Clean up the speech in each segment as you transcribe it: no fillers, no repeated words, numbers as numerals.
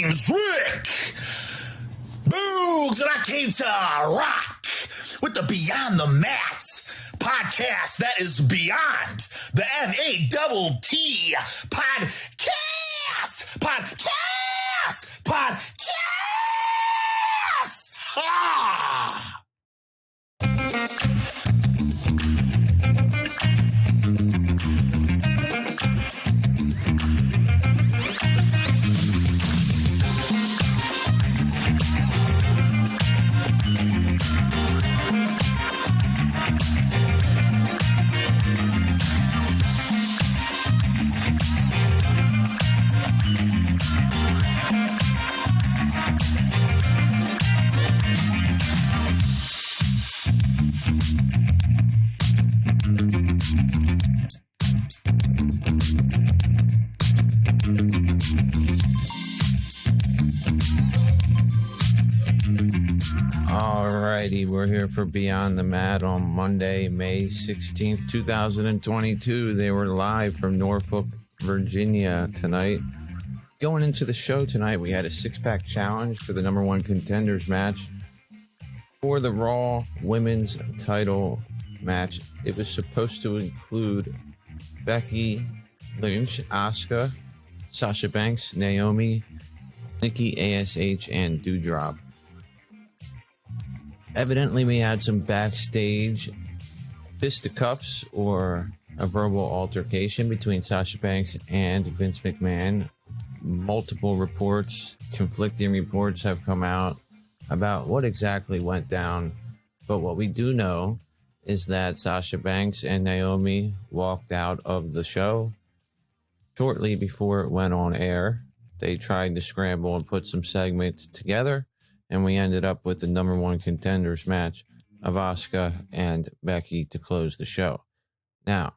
name's Rick Boogs, and I came to rock with the Beyond the Mats podcast that is beyond the MATT podcast. Ah! Alrighty, we're here for Beyond the Mat on Monday, May 16th, 2022. They were live from Norfolk, Virginia tonight. Going into the show tonight, we had a six-pack challenge for the number one contenders match for the Raw Women's title match. It was supposed to include Becky Lynch, Asuka, Sasha Banks, Naomi, NikkiASH, and outDoudrop. Evidently, we had some backstage fisticuffs or a verbal altercation between Sasha Banks and Vince McMahon. Multiple reports, conflicting reports have come out about what exactly went down. But what we do know is that Sasha Banks and Naomi walked out of the show shortly before it went on air. They tried to scramble and put some segments together, and we ended up with the number one contenders match of Asuka and Becky to close the show. Now,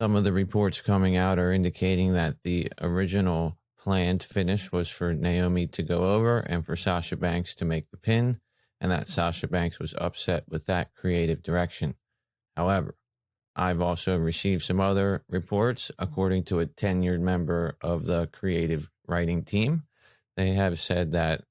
some of the reports coming out are indicating that the original planned finish was for Naomi to go over and for Sasha Banks to make the pin, and that Sasha Banks was upset with that creative direction. However, I've also received some other reports. According to a tenured member of the creative writing team, they have said that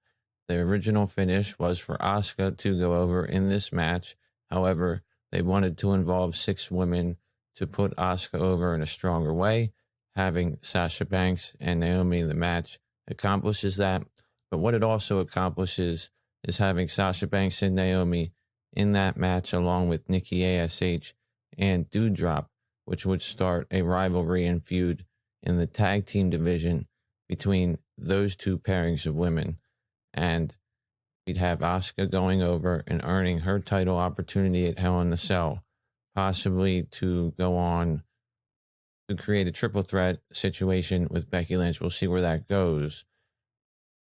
the original finish was for Asuka to go over in this match. However, they wanted to involve 6 women to put Asuka over in a stronger way. Having Sasha Banks and Naomi in the match accomplishes that. But what it also accomplishes is having Sasha Banks and Naomi in that match along with NikkiASH and outDoudrop, which would start a rivalry and feud in the tag team division between those two pairings of women. And we'd have Asuka going over and earning her title opportunity at Hell in a Cell, possibly to go on to create a triple threat situation with Becky Lynch. We'll see where that goes.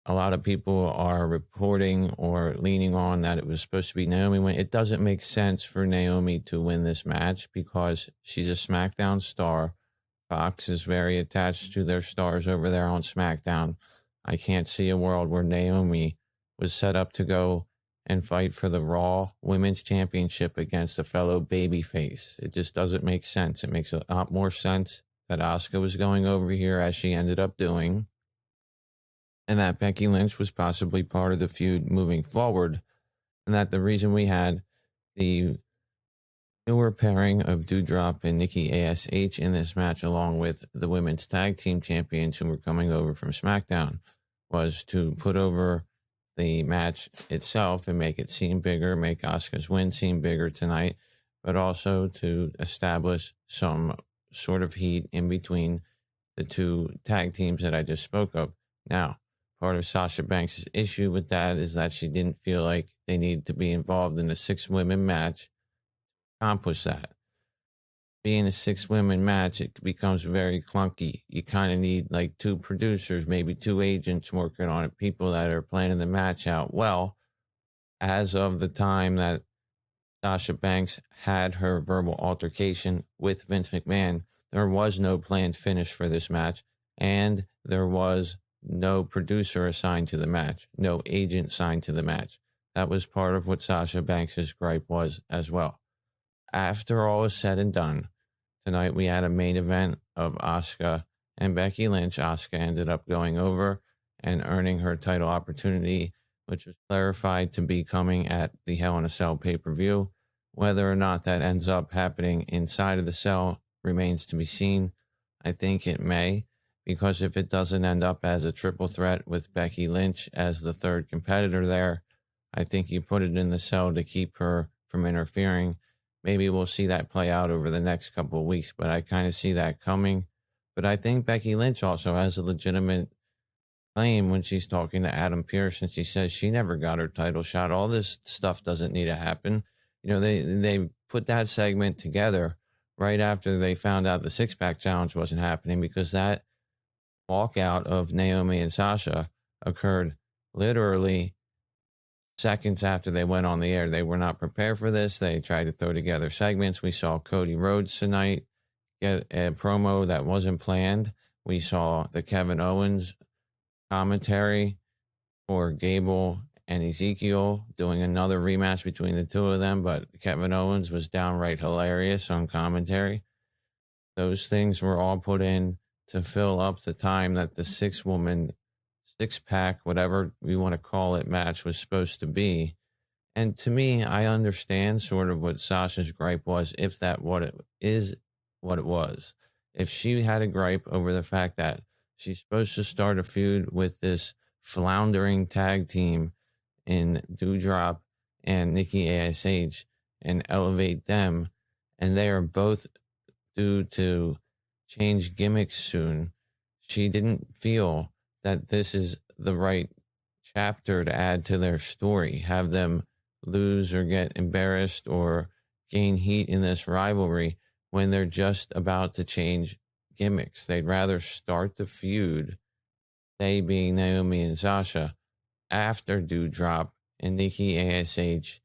A lot of people are reporting or leaning on that it was supposed to be Naomi win. It doesn't make sense for Naomi to win this match because she's a SmackDown star. Fox is very attached to their stars over there on SmackDown. I can't see a world where Naomi was set up to go and fight for the Raw Women's Championship against a fellow babyface. It just doesn't make sense. It makes a lot more sense that Asuka was going over here as she ended up doing, and that Becky Lynch was possibly part of the feud moving forward, and that the reason we had the newer pairing of outDoudrop and NikkiASH in this match, along with the women's tag team champions who were coming over from SmackDown, was to put over the match itself and make it seem bigger, make Asuka's win seem bigger tonight, but also to establish some sort of heat in between the two tag teams that I just spoke of. Now, part of Sasha Banks' issue with that is that she didn't feel like they needed to be involved in a 6-women match to accomplish that. Being a 6-women match, it becomes very clunky. You kind of need like 2 producers, maybe 2 agents working on it, people that are planning the match out. Well, as of the time that Sasha Banks had her verbal altercation with Vince McMahon, there was no planned finish for this match, and there was no producer assigned to the match, no agent signed to the match. That was part of what Sasha Banks' gripe was as well. After all is said and done, tonight we had a main event of Asuka and Becky Lynch. Asuka ended up going over and earning her title opportunity, which was clarified to be coming at the Hell in a Cell pay-per-view. Whether or not that ends up happening inside of the cell remains to be seen. I think it may, because if it doesn't end up as a triple threat with Becky Lynch as the third competitor there, I think you put it in the cell to keep her from interfering. Maybe we'll see that play out over the next couple of weeks, but I kind of see that coming. But I think Becky Lynch also has a legitimate claim when she's talking to Adam Pearce and she says she never got her title shot. All this stuff doesn't need to happen. You know, they put that segment together right after they found out the six-pack challenge wasn't happening, because that walkout of Naomi and Sasha occurred literally seconds after they went on the air. They were not prepared for this. They tried to throw together segments. We saw Cody Rhodes tonight get a promo that wasn't planned. We saw the Kevin Owens commentary for Gable and Ezekiel doing another rematch between the two of them, but Kevin Owens was downright hilarious on commentary. Those things were all put in to fill up the time that the six-woman, six-pack, whatever we want to call it, match was supposed to be. And to me, I understand sort of what Sasha's gripe was, if that what it is, what it was. If she had a gripe over the fact that she's supposed to start a feud with this floundering tag team in Doudrop and NikkiAsuka and elevate them, and they are both due to change gimmicks soon, she didn't feel that this is the right chapter to add to their story. Have them lose or get embarrassed or gain heat in this rivalry when they're just about to change gimmicks. They'd rather start the feud, they being Naomi and Sasha, after Doudrop and NikkiAsuka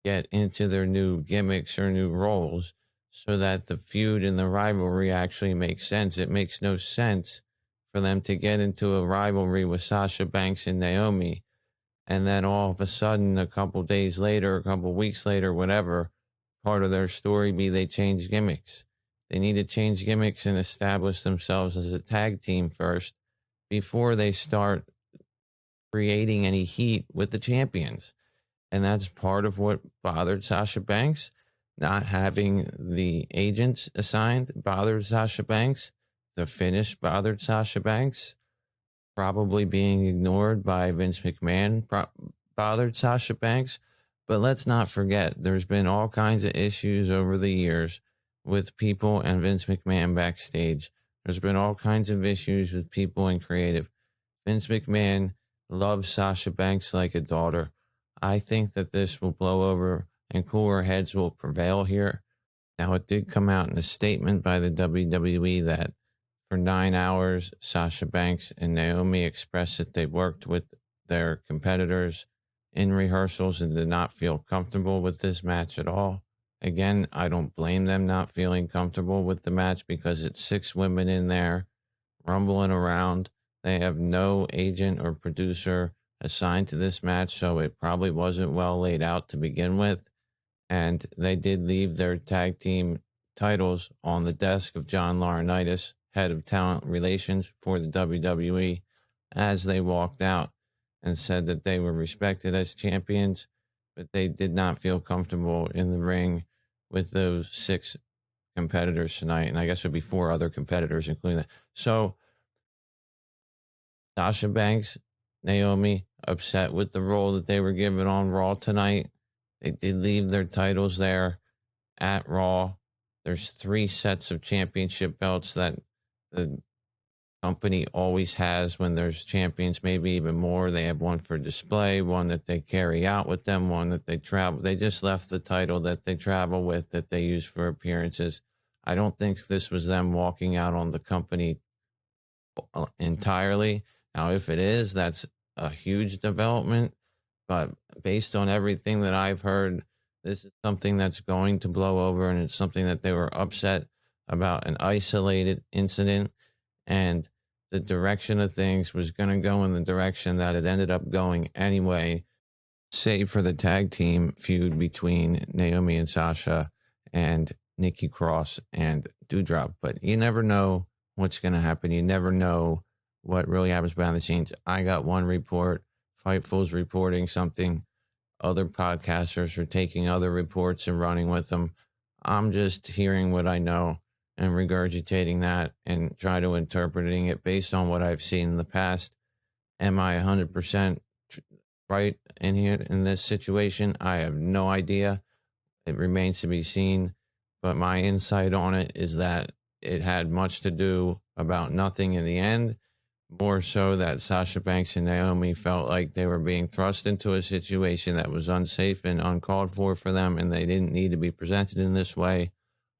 get into their new gimmicks or new roles, so that the feud and the rivalry actually makes sense. It makes no sense for them to get into a rivalry with Sasha Banks and Naomi, and then all of a sudden, a couple days later, a couple weeks later, whatever, part of their story be they change gimmicks. They need to change gimmicks and establish themselves as a tag team first before they start creating any heat with the champions. And that's part of what bothered Sasha Banks. Not having the agents assigned bothered Sasha Banks. The finish bothered Sasha Banks. Probably being ignored by Vince McMahon bothered Sasha Banks. But let's not forget, there's been all kinds of issues over the years with people and Vince McMahon backstage. There's been all kinds of issues with people in creative. Vince McMahon loves Sasha Banks like a daughter. I think that this will blow over and cooler heads will prevail here. Now, it did come out in a statement by the WWE that for 9 hours, Sasha Banks and Naomi expressed that they worked with their competitors in rehearsals and did not feel comfortable with this match at all. Again, I don't blame them not feeling comfortable with the match, because it's 6 women in there rumbling around. They have no agent or producer assigned to this match, so it probably wasn't well laid out to begin with. And they did leave their tag team titles on the desk of John Laurinaitis, head of talent relations for the WWE, as they walked out, and said that they were respected as champions, but they did not feel comfortable in the ring with those 6 competitors tonight. And I guess there'd be 4 other competitors, including that. So Sasha Banks, Naomi, upset with the role that they were given on Raw tonight. They did leave their titles there at Raw. There's 3 sets of championship belts that the company always has when there's champions, maybe even more. They have one for display, one that they carry out with them, one that they travel. They just left the title that they travel with, that they use for appearances. I don't think this was them walking out on the company entirely. Now, if it is, that's a huge development. But based on everything that I've heard, this is something that's going to blow over, and it's something that they were upset about, an isolated incident, and the direction of things was going to go in the direction that it ended up going anyway, save for the tag team feud between Naomi and Sasha and Nikki Cross and Doudrop. But you never know what's going to happen. You never know what really happens behind the scenes. I got one report, Fightful's reporting something, other podcasters are taking other reports and running with them. I'm just hearing what I know and regurgitating that and try to interpreting it based on what I've seen in the past. Am I 100% right in here in this situation? I have no idea. It remains to be seen. But my insight on it is that it had much to do about nothing in the end. More so that Sasha Banks and Naomi felt like they were being thrust into a situation that was unsafe and uncalled for them, and they didn't need to be presented in this way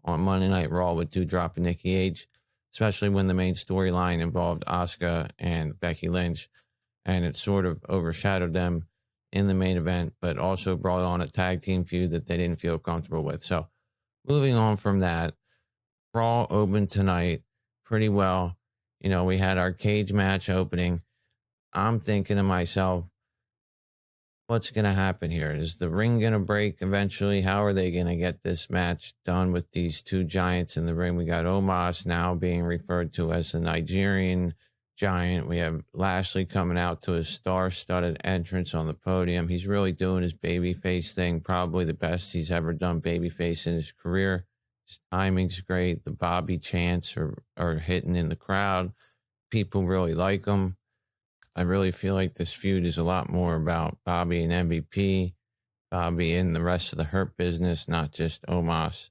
on Monday Night Raw with Doudrop and Nikki H, especially when the main storyline involved Asuka and Becky Lynch, and it sort of overshadowed them in the main event, but also brought on a tag team feud that they didn't feel comfortable with. So moving on from that, Raw opened tonight pretty well. You know, we had our cage match opening. I'm thinking to myself, what's going to happen here? Is the ring going to break eventually? How are they going to get this match done with these two giants in the ring? We got Omos now being referred to as the Nigerian giant. We have Lashley coming out to his star-studded entrance on the podium. He's really doing his babyface thing, probably the best he's ever done babyface in his career. His timing's great. The Bobby chants are hitting in the crowd. People really like him. I really feel like this feud is a lot more about Bobby and MVP, Bobby and the rest of the Hurt Business, not just Omos.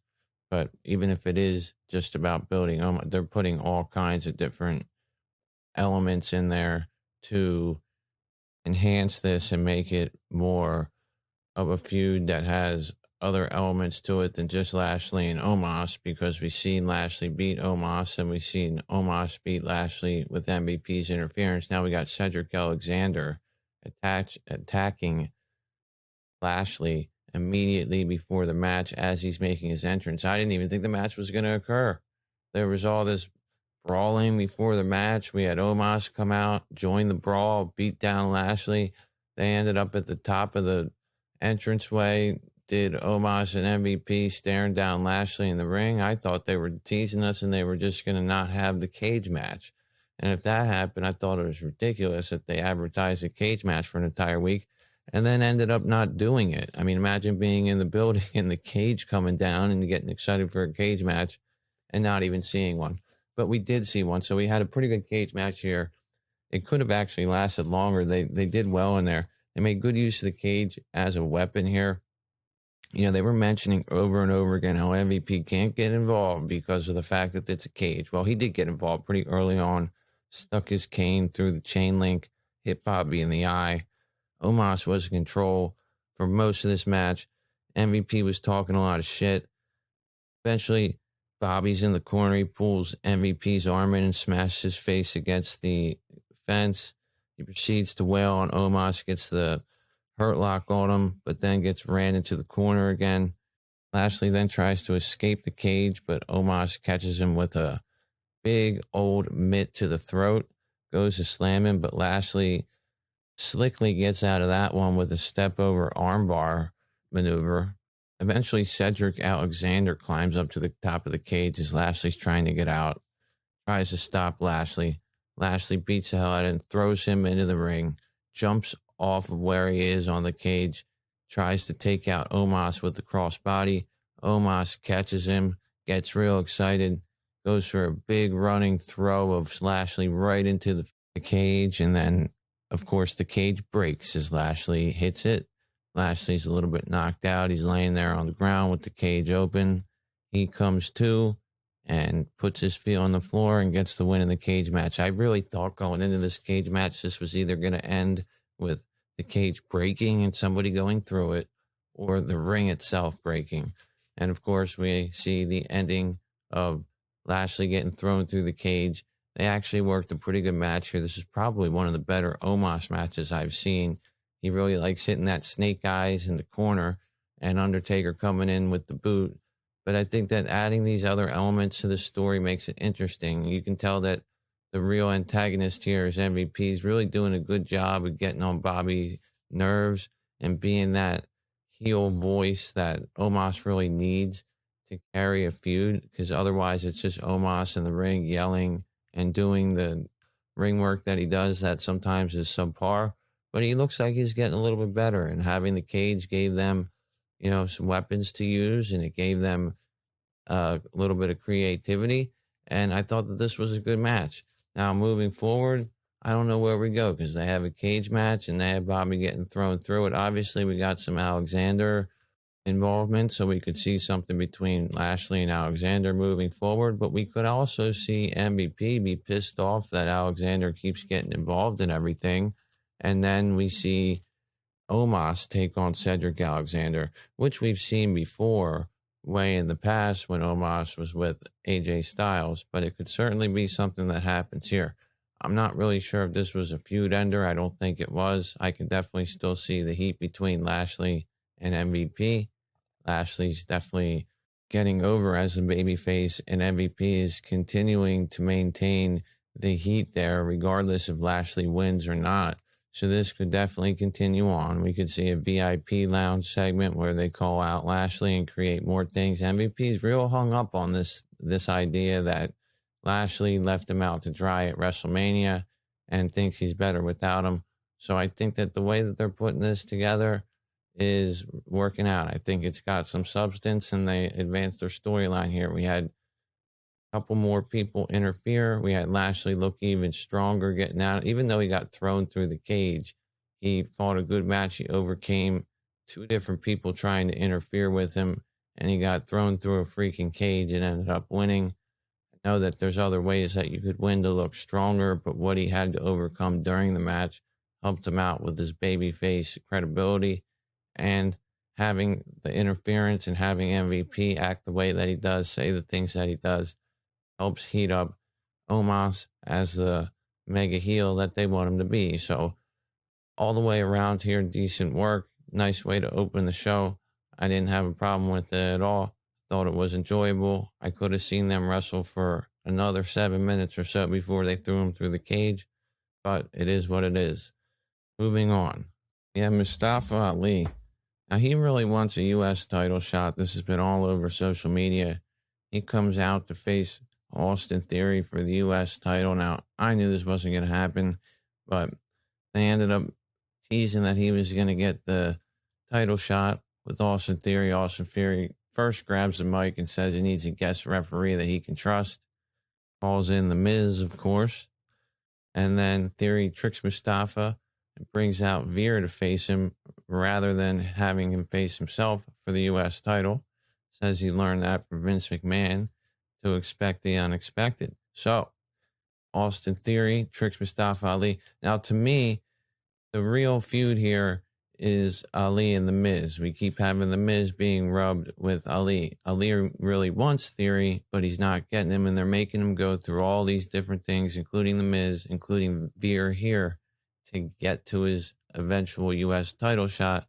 But even if it is just about building Omos, they're putting all kinds of different elements in there to enhance this and make it more of a feud that has other elements to it than just Lashley and Omos, because we've seen Lashley beat Omos and we've seen Omos beat Lashley with MVP's interference. Now we got Cedric Alexander attacking Lashley immediately before the match as he's making his entrance. I didn't even think the match was going to occur. There was all this brawling before the match. We had Omos come out, join the brawl, beat down Lashley. They ended up at the top of the entranceway. Did Omos and MVP staring down Lashley in the ring. I thought they were teasing us and they were just going to not have the cage match. And if that happened, I thought it was ridiculous that they advertised a cage match for an entire week and then ended up not doing it. I mean, imagine being in the building and the cage coming down and getting excited for a cage match and not even seeing one. But we did see one. So we had a pretty good cage match here. It could have actually lasted longer. They did well in there. They made good use of the cage as a weapon here. You know, they were mentioning over and over again how MVP can't get involved because of the fact that it's a cage. Well, he did get involved pretty early on, stuck his cane through the chain link, hit Bobby in the eye. Omos was in control for most of this match. MVP was talking a lot of shit. Eventually, Bobby's in the corner. He pulls MVP's arm in and smashes his face against the fence. He proceeds to wail on Omos, gets the hurt lock on him, but then gets ran into the corner again. Lashley then tries to escape the cage, but Omos catches him with a big old mitt to the throat, goes to slam him, but Lashley slickly gets out of that one with a step over armbar maneuver. Eventually, Cedric Alexander climbs up to the top of the cage as Lashley's trying to get out, tries to stop Lashley. Lashley beats the hell out of him, throws him into the ring, jumps off of where he is on the cage, tries to take out Omos with the crossbody. Omos catches him, gets real excited, goes for a big running throw of Lashley right into the cage, and then, of course, the cage breaks as Lashley hits it. Lashley's a little bit knocked out. He's laying there on the ground with the cage open. He comes to and puts his feet on the floor and gets the win in the cage match. I really thought going into this cage match, this was either going to end with the cage breaking and somebody going through it, or the ring itself breaking. And of course, we see the ending of Lashley getting thrown through the cage. They actually worked a pretty good match here. This is probably one of the better Omos matches I've seen. He really likes hitting that snake eyes in the corner, and Undertaker coming in with the boot. But I think that adding these other elements to the story makes it interesting. You can tell that the real antagonist here is MVP. He's really doing a good job of getting on Bobby's nerves and being that heel voice that Omos really needs to carry a feud, because otherwise it's just Omos in the ring yelling and doing the ring work that he does that sometimes is subpar, but he looks like he's getting a little bit better. And having the cage gave them, some weapons to use, and it gave them a little bit of creativity. And I thought that this was a good match. Now, moving forward, I don't know where we go because they have a cage match and they have Bobby getting thrown through it. Obviously, we got some Alexander involvement, so we could see something between Lashley and Alexander moving forward, but we could also see MVP be pissed off that Alexander keeps getting involved in everything. And then we see Omos take on Cedric Alexander, which we've seen before way in the past when Omos was with AJ Styles, but it could certainly be something that happens here. I'm not really sure if this was a feud ender. I don't think it was. I can definitely still see the heat between Lashley and MVP. Lashley's definitely getting over as a babyface, and MVP is continuing to maintain the heat there, regardless if Lashley wins or not. So this could definitely continue on. We could see a VIP lounge segment where they call out Lashley and create more things. MVP's real hung up on this idea that Lashley left him out to dry at WrestleMania and thinks he's better without him. So I think that the way that they're putting this together is working out. I think it's got some substance and they advanced their storyline here. We had a couple more people interfere. We had Lashley look even stronger getting out. Even though he got thrown through the cage, he fought a good match. He overcame two different people trying to interfere with him, and he got thrown through a freaking cage and ended up winning. I know that there's other ways that you could win to look stronger, but what he had to overcome during the match helped him out with his babyface credibility, and having the interference and having MVP act the way that he does, say the things that he does, helps heat up Omos as the mega heel that they want him to be. So all the way around here, decent work. Nice way to open the show. I didn't have a problem with it at all. Thought it was enjoyable. I could have seen them wrestle for another 7 minutes or so before they threw him through the cage, but it is what it is. Moving on. We have Mustafa Ali. Now, he really wants a U.S. title shot. This has been all over social media. He comes out to face Austin Theory for the U.S. title. Now, I knew this wasn't going to happen, but they ended up teasing that he was going to get the title shot with Austin Theory. Austin Theory first grabs the mic and says he needs a guest referee that he can trust. Calls in The Miz, of course. And then Theory tricks Mustafa and brings out Veer to face him rather than having him face himself for the U.S. title. Says he learned that from Vince McMahon, to expect the unexpected. So, Austin Theory tricks Mustafa Ali. Now, to me, the real feud here is Ali and The Miz. We keep having The Miz being rubbed with Ali. Ali really wants Theory, but he's not getting him, and they're making him go through all these different things, including The Miz, including Veer here, to get to his eventual U.S. title shot,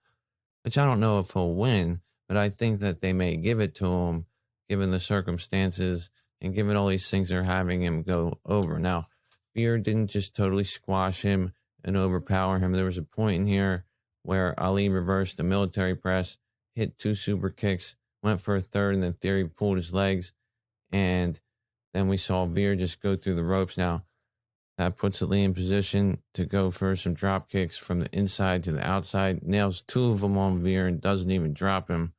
which I don't know if he'll win, but I think that they may give it to him given the circumstances and given all these things they're having him go over. Now, Veer didn't just totally squash him and overpower him. There was a point in here where Ali reversed the military press, hit two super kicks, went for a third, and then Theory pulled his legs. And then we saw Veer just go through the ropes. Now, that puts Ali in position to go for some drop kicks from the inside to the outside. Nails two of them on Veer and doesn't even drop him.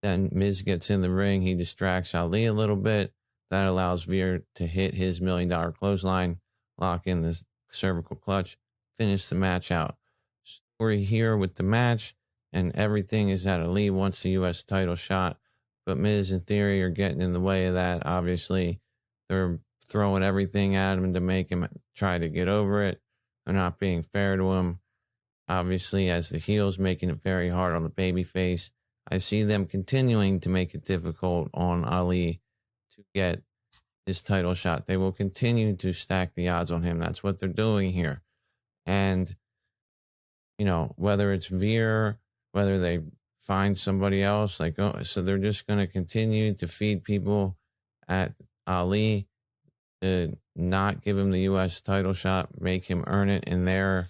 Then Miz gets in the ring. He distracts Ali a little bit. That allows Veer to hit his $1 million clothesline, lock in the cervical clutch, finish the match out. Story here with the match and everything is that Ali wants the U.S. title shot, but Miz and Theory are getting in the way of that. Obviously, they're throwing everything at him to make him try to get over it. They're not being fair to him. Obviously, as the heels, making it very hard on the babyface. I see them continuing to make it difficult on Ali to get his title shot. They will continue to stack the odds on him. That's what they're doing here. And, whether it's Veer, whether they find somebody else, so they're just going to continue to feed people at Ali to not give him the U.S. title shot, make him earn it in their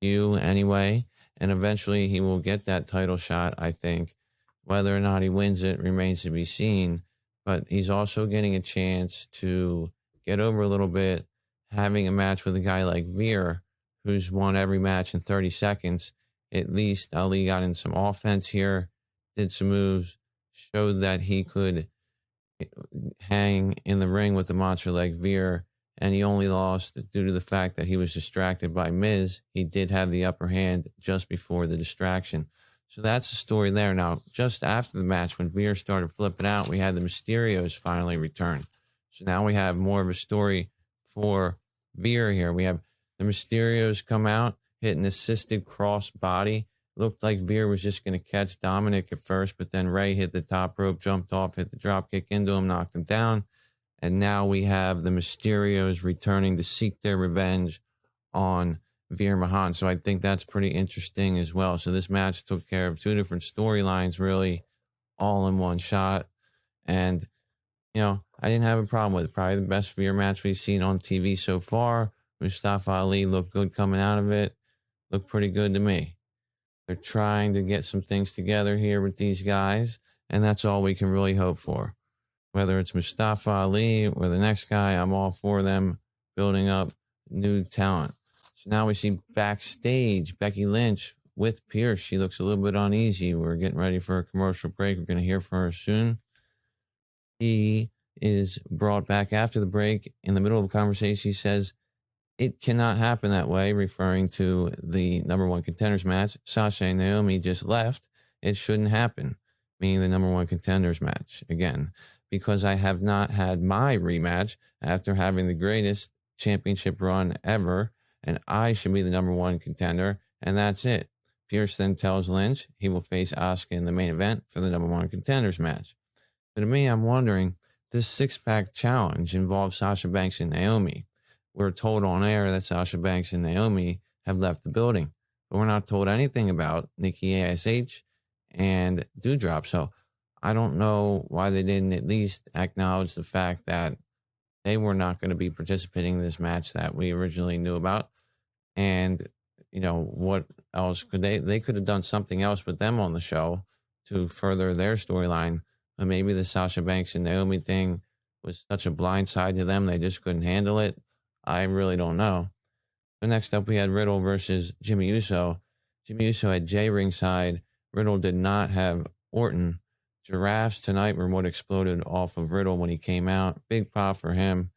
view anyway. And eventually he will get that title shot, I think. Whether or not he wins it remains to be seen. But he's also getting a chance to get over a little bit, having a match with a guy like Veer, who's won every match in 30 seconds, at least Ali got in some offense here, did some moves, showed that he could hang in the ring with the monster like Veer, and he only lost due to the fact that he was distracted by Miz. He did have the upper hand just before the distraction. So that's the story there. Now, just after the match, when Veer started flipping out, we had the Mysterios finally return. So now we have more of a story for Veer here. We have the Mysterios come out, hit an assisted cross body. Looked like Veer was just going to catch Dominic at first, but then Ray hit the top rope, jumped off, hit the drop kick into him, knocked him down. And now we have the Mysterios returning to seek their revenge on Veer Mahaan. So I think that's pretty interesting as well. So this match took care of two different storylines, really, all in one shot. And, I didn't have a problem with it. Probably the best Veer match we've seen on TV so far. Mustafa Ali looked good coming out of it. Looked pretty good to me. They're trying to get some things together here with these guys, and that's all we can really hope for. Whether it's Mustafa Ali or the next guy, I'm all for them building up new talent. So now we see backstage Becky Lynch with Pierce. She looks a little bit uneasy. We're getting ready for a commercial break. We're going to hear from her soon. He is brought back after the break. In the middle of the conversation, she says, "It cannot happen that way," referring to the number one contenders match. Sasha and Naomi just left. It shouldn't happen, meaning the number one contenders match again, because I have not had my rematch after having the greatest championship run ever, and I should be the number one contender, and that's it. Pierce then tells Lynch he will face Asuka in the main event for the number one contenders match. But to me, I'm wondering, this six-pack challenge involves Sasha Banks and Naomi. We're told on air that Sasha Banks and Naomi have left the building, but we're not told anything about NikkiAsuka and outDoudrop. So I don't know why they didn't at least acknowledge the fact that they were not going to be participating in this match that we originally knew about. And, what else could they could have done something else with them on the show to further their storyline. But maybe the Sasha Banks and Naomi thing was such a blindside to them, they just couldn't handle it. I really don't know. So next up, we had Riddle versus Jimmy Uso. Jimmy Uso had Jay ringside. Riddle did not have Orton. Giraffes tonight were what exploded off of Riddle when he came out. Big pop for him.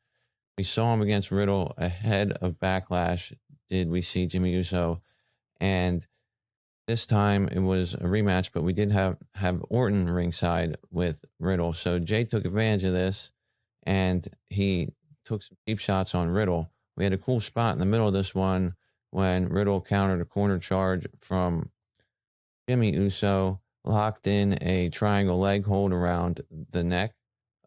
We saw him against Riddle ahead of Backlash. Did we see Jimmy Uso? And this time it was a rematch, but we did have Orton ringside with Riddle. So Jay took advantage of this, and he took some deep shots on Riddle. We had a cool spot in the middle of this one when Riddle countered a corner charge from Jimmy Uso, locked in a triangle leg hold around the neck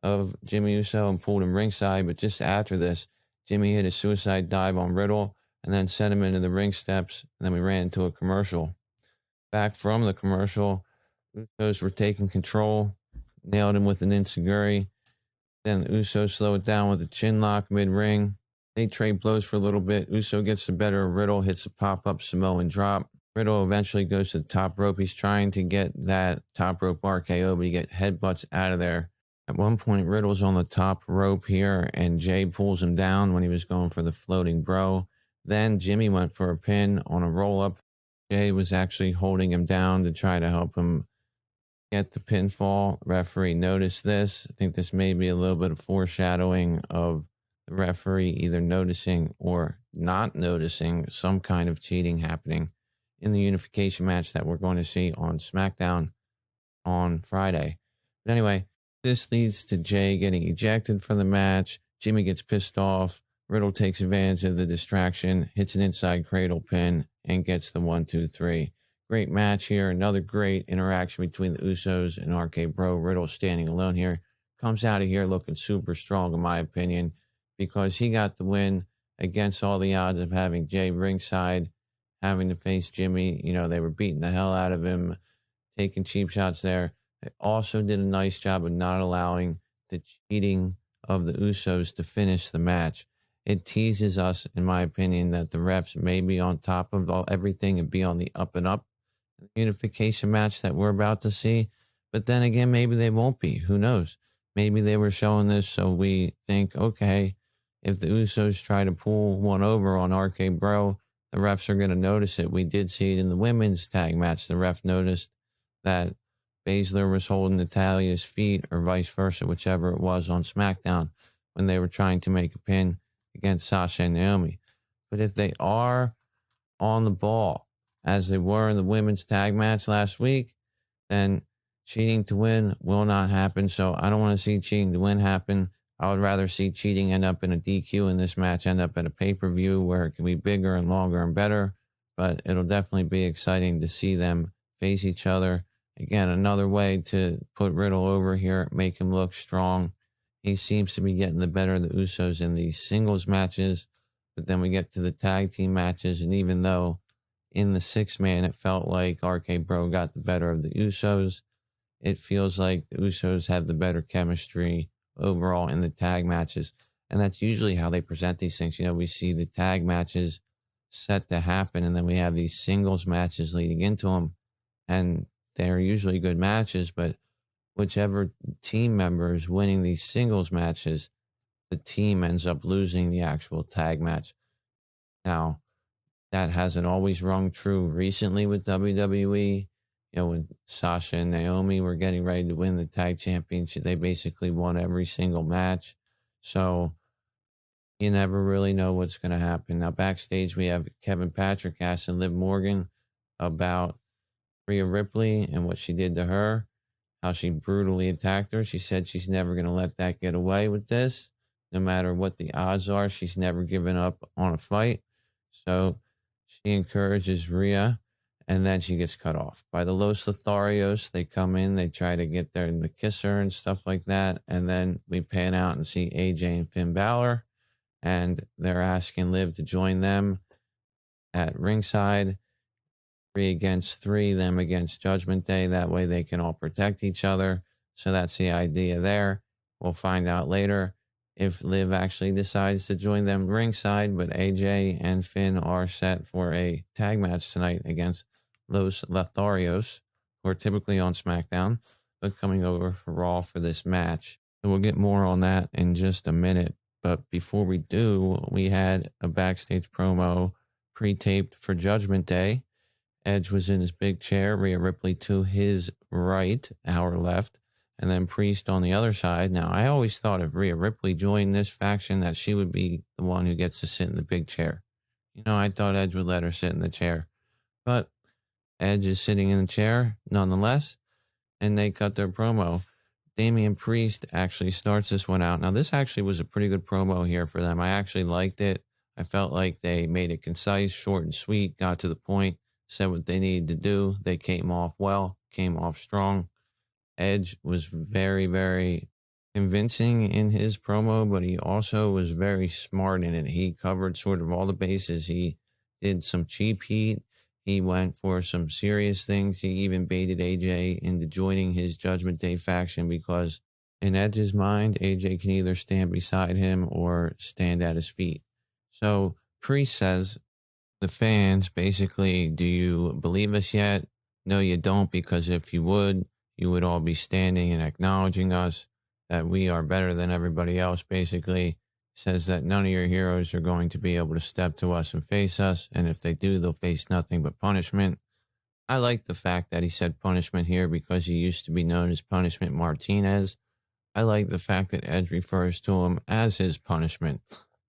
of Jimmy Uso and pulled him ringside. But just after this, Jimmy hit a suicide dive on Riddle and then sent him into the ring steps. And then we ran into a commercial. Back from the commercial, Usos were taking control, nailed him with an enziguri. Then the Usos slow it down with a chin lock mid-ring. They trade blows for a little bit. Uso gets the better of Riddle, hits a pop-up Samoan drop. Riddle eventually goes to the top rope. He's trying to get that top rope RKO, but he gets headbutts out of there. At one point, Riddle's on the top rope here, and Jay pulls him down when he was going for the floating bro. Then Jimmy went for a pin on a roll-up. Jay was actually holding him down to try to help him get the pinfall. Referee noticed this. I think this may be a little bit of foreshadowing of the referee either noticing or not noticing some kind of cheating happening in the unification match that we're going to see on SmackDown on Friday. But anyway, this leads to Jay getting ejected from the match. Jimmy gets pissed off. Riddle takes advantage of the distraction, hits an inside cradle pin, and gets the 1-2-3. Great match here. Another great interaction between the Usos and RK Bro. Riddle standing alone here. Comes out of here looking super strong, in my opinion, because he got the win against all the odds of having Jay ringside, having to face Jimmy. They were beating the hell out of him, taking cheap shots there. They also did a nice job of not allowing the cheating of the Usos to finish the match. It teases us, in my opinion, that the refs may be on top of everything and be on the up and up unification match that we're about to see. But then again, maybe they won't be. Who knows? Maybe they were showing this so we think, okay, if the Usos try to pull one over on RK Bro, the refs are going to notice it. We did see it in the women's tag match. The ref noticed that Baszler was holding Natalia's feet, or vice versa, whichever it was, on SmackDown when they were trying to make a pin against Sasha and Naomi. But if they are on the ball, as they were in the women's tag match last week, then cheating to win will not happen. So I don't want to see cheating to win happen. I would rather see cheating end up in a DQ in this match, end up at a pay-per-view where it can be bigger and longer and better. But it'll definitely be exciting to see them face each other. Again, another way to put Riddle over here, make him look strong. He seems to be getting the better of the Usos in these singles matches. But then we get to the tag team matches, and even though in the 6-man it felt like RK Bro got the better of the Usos, it feels like the Usos have the better chemistry overall in the tag matches. And that's usually how they present these things. You know, we see the tag matches set to happen, and then we have these singles matches leading into them. And they're usually good matches, but whichever team member is winning these singles matches, the team ends up losing the actual tag match. Now, that hasn't always rung true recently with WWE. You know, when Sasha and Naomi were getting ready to win the tag championship, they basically won every single match. So you never really know what's going to happen. Now, backstage, we have Kevin Patrick asking Liv Morgan about Rhea Ripley and what she did to her, how she brutally attacked her. She said she's never going to let that get away with this. No matter what the odds are, she's never given up on a fight. So she encourages Rhea, and then she gets cut off by the Los Lotharios. They come in, they try to get there and kiss her and stuff like that. And then we pan out and see AJ and Finn Balor, and they're asking Liv to join them at ringside. 3 against 3, them against Judgment Day. That way they can all protect each other. So that's the idea there. We'll find out later if Liv actually decides to join them ringside, but AJ and Finn are set for a tag match tonight against Los Lotharios, who are typically on SmackDown, but coming over for Raw for this match. And we'll get more on that in just a minute. But before we do, we had a backstage promo pre-taped for Judgment Day. Edge was in his big chair, Rhea Ripley to his right, our left, and then Priest on the other side. Now, I always thought if Rhea Ripley joined this faction that she would be the one who gets to sit in the big chair. You know, I thought Edge would let her sit in the chair. But Edge is sitting in the chair nonetheless, and they cut their promo. Damian Priest actually starts this one out. Now, this actually was a pretty good promo here for them. I actually liked it. I felt like they made it concise, short and sweet, got to the point, said what they needed to do. They came off well, came off strong. Edge was very, very convincing in his promo, but he also was very smart in it. He covered sort of all the bases. He did some cheap heat. He went for some serious things. He even baited AJ into joining his Judgment Day faction because in Edge's mind, AJ can either stand beside him or stand at his feet. So Priest says, the fans basically, do you believe us yet? No, you don't, because if you would all be standing and acknowledging us, that we are better than everybody else, basically. Says that none of your heroes are going to be able to step to us and face us, and if they do, they'll face nothing but punishment. I like the fact that he said punishment here because he used to be known as Punishment Martinez. I like the fact that Edge refers to him as his punishment.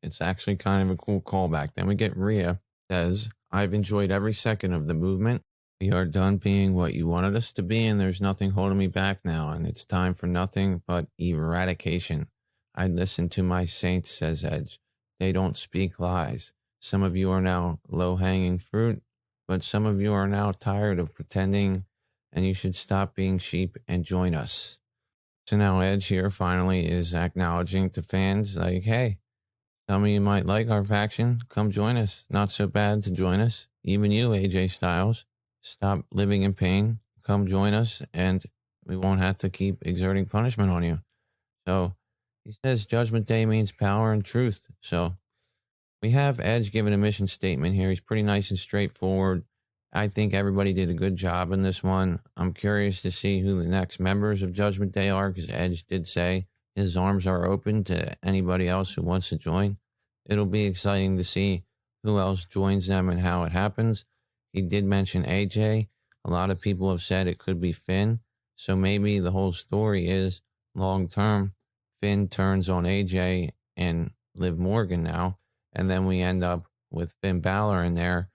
It's actually kind of a cool callback. Then we get Rhea. Says, I've enjoyed every second of the movement. We are done being what you wanted us to be, and there's nothing holding me back now, and it's time for nothing but eradication. I listen to my saints, says Edge. They don't speak lies. Some of you are now low-hanging fruit, but some of you are now tired of pretending, and you should stop being sheep and join us. So now Edge here finally is acknowledging to fans, like, hey, some of you might like our faction. Come join us. Not so bad to join us. Even you, AJ Styles. Stop living in pain. Come join us, and we won't have to keep exerting punishment on you. So he says Judgment Day means power and truth. So we have Edge giving a mission statement here. He's pretty nice and straightforward. I think everybody did a good job in this one. I'm curious to see who the next members of Judgment Day are, because Edge did say his arms are open to anybody else who wants to join. It'll be exciting to see who else joins them and how it happens. He did mention AJ. A lot of people have said it could be Finn. So maybe the whole story is long term, Finn turns on AJ and Liv Morgan now. And then we end up with Finn Balor in there.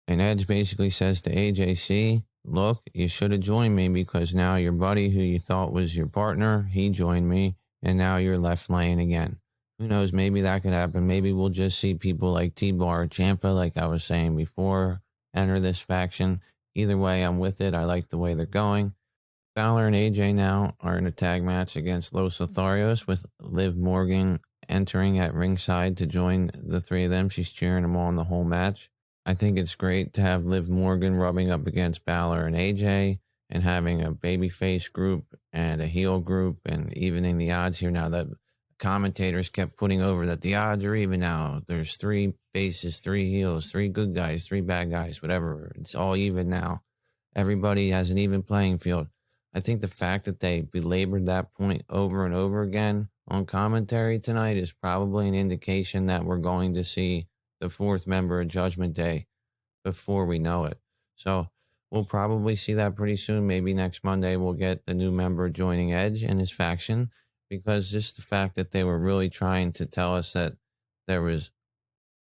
And Edge basically says to AJC, look, you should have joined me because now your buddy who you thought was your partner, he joined me. And now you're left laying again. Who knows? Maybe that could happen. Maybe we'll just see people like T-Bar, Ciampa, like I was saying before, enter this faction. Either way, I'm with it. I like the way they're going. Balor and AJ now are in a tag match against Los Lotharios with Liv Morgan entering at ringside to join the three of them. She's cheering them on the whole match. I think it's great to have Liv Morgan rubbing up against Balor and AJ and having a babyface group and a heel group and evening the odds here. Now the commentators kept putting over that the odds are even now. There's 3 faces, 3 heels, 3 good guys, 3 bad guys, whatever. It's all even now. Everybody has an even playing field. I think the fact that they belabored that point over and over again on commentary tonight is probably an indication that we're going to see the 4th member of Judgment Day before we know it. So we'll probably see that pretty soon. Maybe next Monday we'll get the new member joining Edge and his faction, because just the fact that they were really trying to tell us that there was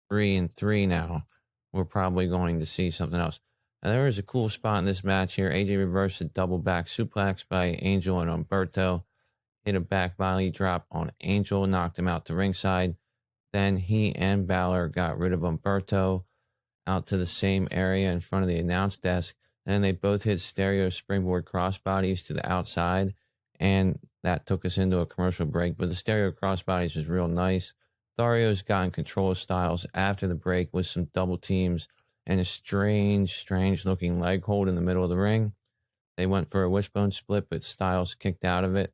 3 and 3 now, we're probably going to see something else. Now, there was a cool spot in this match here. AJ reversed a double back suplex by Angel and Humberto. Hit a back body drop on Angel, knocked him out to ringside. Then he and Balor got rid of Humberto out to the same area in front of the announce desk. And they both hit stereo springboard crossbodies to the outside. And that took us into a commercial break. But the stereo crossbodies was real nice. Thario's got in control of Styles after the break with some double teams and a strange looking leg hold in the middle of the ring. They went for a wishbone split, but Styles kicked out of it.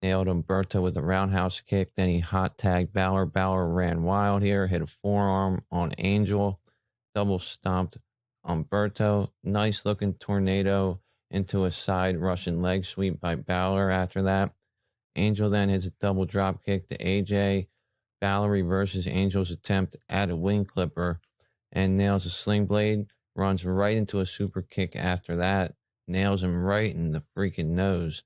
Nailed Humberto with a roundhouse kick. Then he hot tagged Balor. Balor ran wild here, hit a forearm on Angel, double stomped Humberto. Nice looking tornado into a side Russian leg sweep by Balor after that. Angel then hits a double drop kick to AJ. Balor reverses Angel's attempt at a wing clipper and nails a sling blade, runs right into a super kick after that, nails him right in the freaking nose.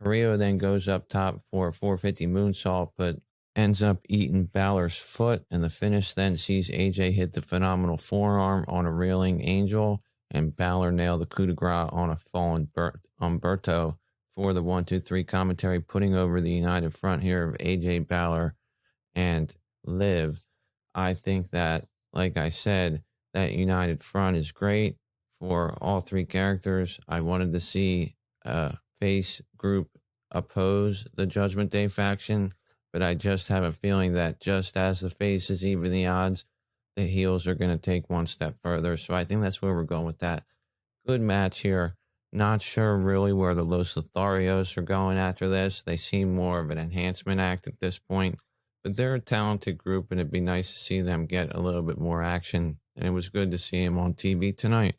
Carrillo then goes up top for a 450 moonsault, but ends up eating Balor's foot, and the finish then sees AJ hit the phenomenal forearm on a reeling Angel, and Balor nailed the coup de grace on a fallen Humberto for the 1-2-3 commentary, putting over the united front here of AJ, Balor, and Liv. I think that, like I said, that united front is great for all 3 characters. I wanted to see a face group oppose the Judgment Day faction, but I just have a feeling that just as the faces even the odds, the heels are going to take one step further. So I think that's where we're going with that. Good match here. Not sure really where the Los Lotharios are going after this. They seem more of an enhancement act at this point. But they're a talented group, and it'd be nice to see them get a little bit more action. And it was good to see him on TV tonight.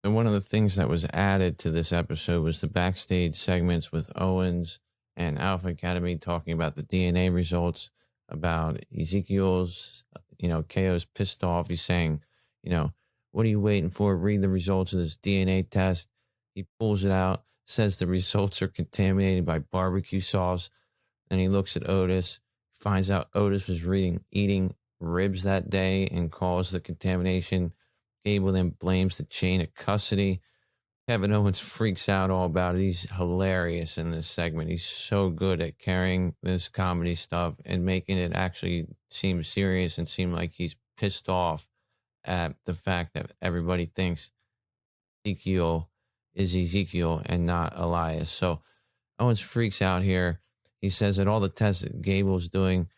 And one of the things that was added to this episode was the backstage segments with Owens and Alpha Academy talking about the DNA results, about Ezekiel's, KO's pissed off. He's saying, what are you waiting for? Read the results of this DNA test. He pulls it out, says the results are contaminated by barbecue sauce. And he looks at Otis, finds out Otis was eating ribs that day and caused the contamination. Gable then blames the chain of custody. Kevin Owens freaks out all about it. He's hilarious in this segment. He's so good at carrying this comedy stuff and making it actually seem serious and seem like he's pissed off at the fact that everybody thinks Ezekiel is Ezekiel and not Elias. So Owens freaks out here. He says that all the tests that Gable's doing,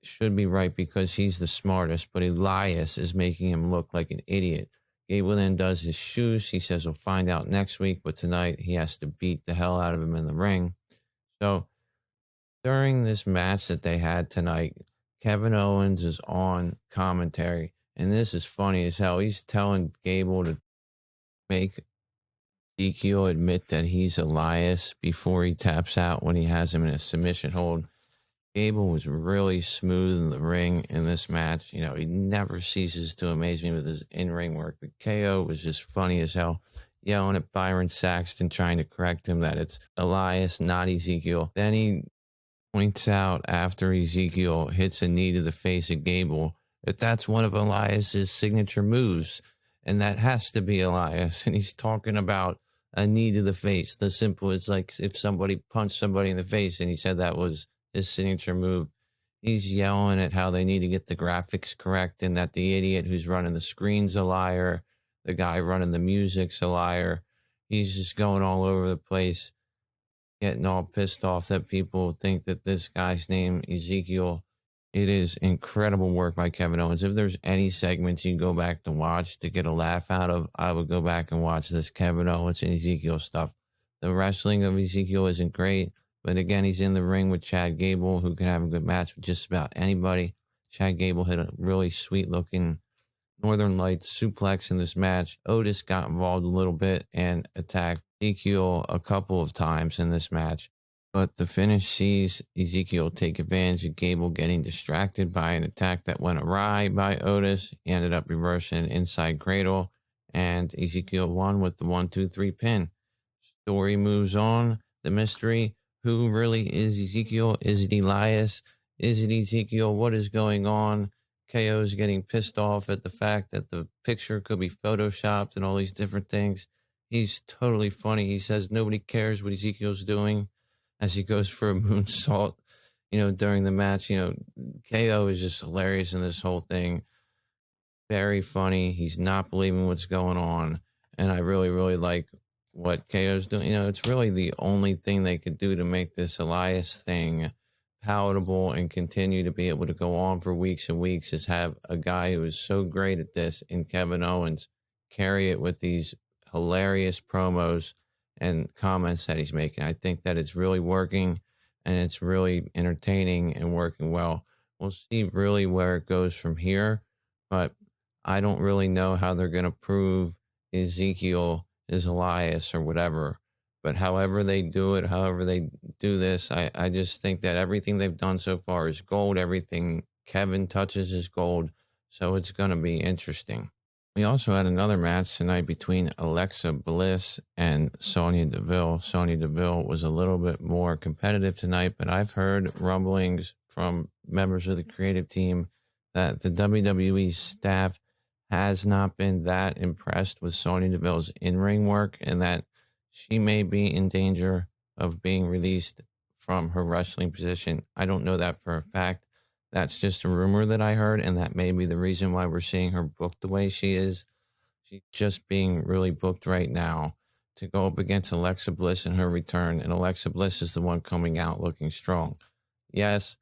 should be right because he's the smartest, but Elias is making him look like an idiot. Gable then does his shoes. He says we'll find out next week, but tonight he has to beat the hell out of him in the ring. So during this match that they had tonight, Kevin Owens is on commentary, and this is funny as hell. He's telling Gable to make Ezekiel admit that he's Elias before he taps out when he has him in a submission hold. Gable was really smooth in the ring in this match. You know, he never ceases to amaze me with his in-ring work. The KO was just funny as hell, yelling at Byron Saxton, trying to correct him that it's Elias, not Ezekiel. Then he points out after Ezekiel hits a knee to the face of Gable that that's one of Elias's signature moves, and that has to be Elias. And he's talking about a knee to the face. The simple is like if somebody punched somebody in the face, and he said that was his signature move. He's yelling at how they need to get the graphics correct and that the idiot who's running the screen's a liar. The guy running the music's a liar. He's just going all over the place, getting all pissed off that people think that this guy's name, Ezekiel. It is incredible work by Kevin Owens. If there's any segments you go back to watch to get a laugh out of, I would go back and watch this Kevin Owens and Ezekiel stuff. The wrestling of Ezekiel isn't great, but again, he's in the ring with Chad Gable, who can have a good match with just about anybody. Chad Gable hit a really sweet-looking Northern Lights suplex in this match. Otis got involved a little bit and attacked Ezekiel a couple of times in this match. But the finish sees Ezekiel take advantage of Gable getting distracted by an attack that went awry by Otis. He ended up reversing inside cradle, and Ezekiel won with the 1-2-3 pin. Story moves on. The mystery. Who really is Ezekiel? Is it Elias? Is it Ezekiel? What is going on? KO is getting pissed off at the fact that the picture could be photoshopped and all these different things. He's totally funny. He says nobody cares what Ezekiel's doing as he goes for a moonsault, during the match. KO is just hilarious in this whole thing. Very funny. He's not believing what's going on. And I really, really like what KO's doing. It's really the only thing they could do to make this Elias thing palatable and continue to be able to go on for weeks and weeks is have a guy who is so great at this in Kevin Owens carry it with these hilarious promos and comments that he's making. I think that it's really working and it's really entertaining and working well. We'll see really where it goes from here, but I don't really know how they're going to prove Ezekiel is Elias or whatever. But however they do it, however they do this, I just think that everything they've done so far is gold. Everything Kevin touches is gold. So it's going to be interesting. We also had another match tonight between Alexa Bliss and Sonya Deville. Sonya Deville was a little bit more competitive tonight, but I've heard rumblings from members of the creative team that the WWE staff has not been that impressed with Sonya Deville's in-ring work and that she may be in danger of being released from her wrestling position. I don't know that for a fact. That's just a rumor that I heard, and that may be the reason why we're seeing her booked the way she is. She's just being really booked right now to go up against Alexa Bliss in her return, and Alexa Bliss is the one coming out looking strong. Yes,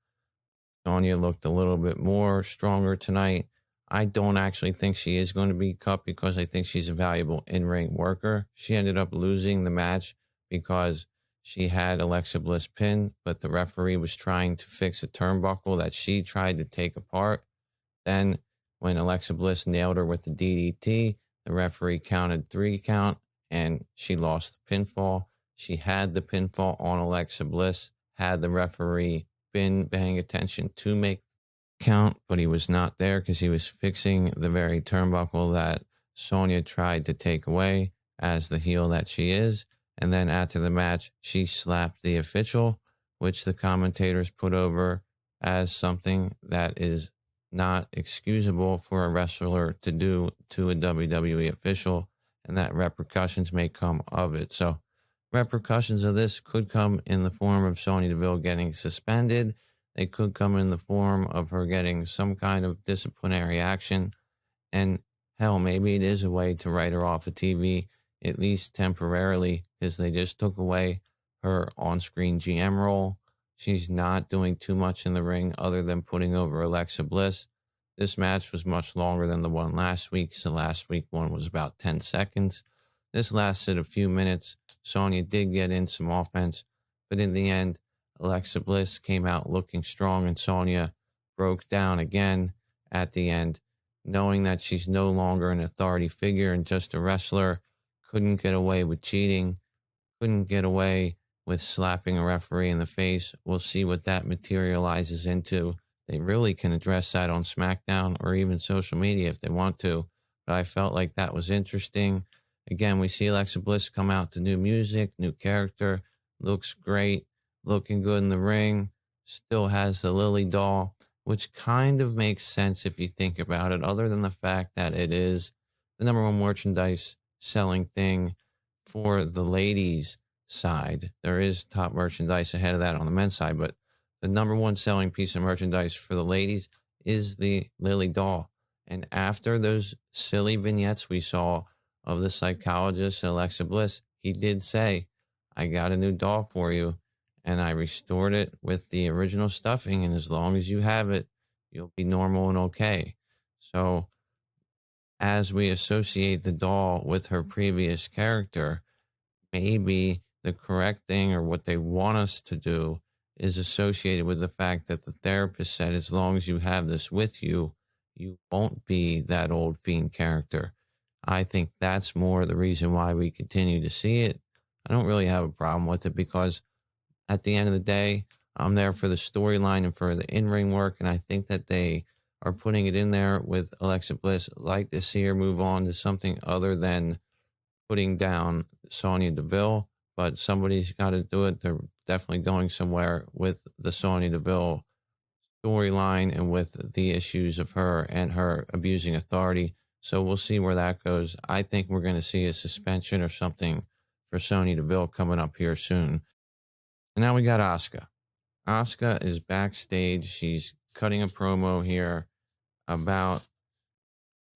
Sonya looked a little bit more stronger tonight. I don't actually think she is going to be cut because I think she's a valuable in-ring worker. She ended up losing the match because she had Alexa Bliss pinned, but the referee was trying to fix a turnbuckle that she tried to take apart. Then when Alexa Bliss nailed her with the DDT, the referee counted 3 count and she lost the pinfall. She had the pinfall on Alexa Bliss, had the referee been paying attention to make count, but he was not there because he was fixing the very turnbuckle that Sonya tried to take away as the heel that she is. And then after the match, she slapped the official, which the commentators put over as something that is not excusable for a wrestler to do to a WWE official, and that repercussions may come of it. So repercussions of this could come in the form of Sonya Deville getting suspended. They could come in the form of her getting some kind of disciplinary action. And hell, maybe it is a way to write her off of TV, at least temporarily, because they just took away her on-screen GM role. She's not doing too much in the ring other than putting over Alexa Bliss. This match was much longer than the one last week. So last week one was about 10 seconds. This lasted a few minutes. Sonya did get in some offense, but in the end, Alexa Bliss came out looking strong, and Sonya broke down again at the end, knowing that she's no longer an authority figure and just a wrestler, couldn't get away with cheating, couldn't get away with slapping a referee in the face. We'll see what that materializes into. They really can address that on SmackDown or even social media if they want to. But I felt like that was interesting. Again, we see Alexa Bliss come out to new music, new character, looks great, looking good in the ring, still has the Lily doll, which kind of makes sense if you think about it, other than the fact that it is the number one merchandise selling thing for the ladies' side. There is top merchandise ahead of that on the men's side, but the number one selling piece of merchandise for the ladies is the Lily doll. And after those silly vignettes we saw of the psychologist and Alexa Bliss, he did say, I got a new doll for you, and I restored it with the original stuffing, and as long as you have it, you'll be normal and okay. So as we associate the doll with her previous character, maybe the correct thing or what they want us to do is associated with the fact that the therapist said, as long as you have this with you, you won't be that old fiend character. I think that's more the reason why we continue to see it. I don't really have a problem with it because at the end of the day, I'm there for the storyline and for the in-ring work, and I think that they are putting it in there with Alexa Bliss. I'd like to see her move on to something other than putting down Sonya Deville, but somebody's got to do it. They're definitely going somewhere with the Sonya Deville storyline and with the issues of her and her abusing authority. So we'll see where that goes. I think we're going to see a suspension or something for Sonya Deville coming up here soon. And now we got Asuka. Asuka is backstage. She's cutting a promo here about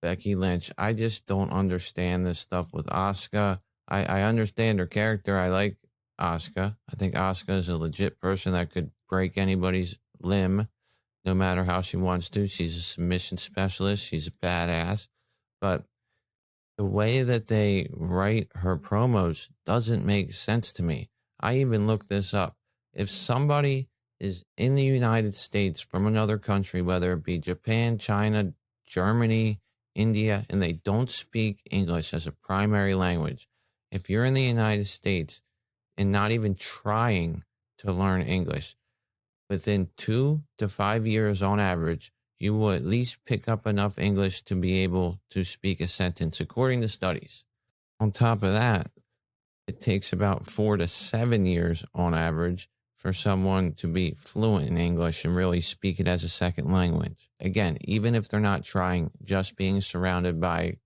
Becky Lynch. I just don't understand this stuff with Asuka. I understand her character. I like Asuka. I think Asuka is a legit person that could break anybody's limb no matter how she wants to. She's a submission specialist. She's a badass. But the way that they write her promos doesn't make sense to me. I even looked this up. If somebody is in the United States from another country, whether it be Japan, China, Germany, India, and they don't speak English as a primary language, if you're in the United States and not even trying to learn English, within 2 to 5 years on average, you will at least pick up enough English to be able to speak a sentence, according to studies. On top of that, it takes about 4 to 7 years on average for someone to be fluent in English and really speak it as a second language. Again, even if they're not trying, just being surrounded by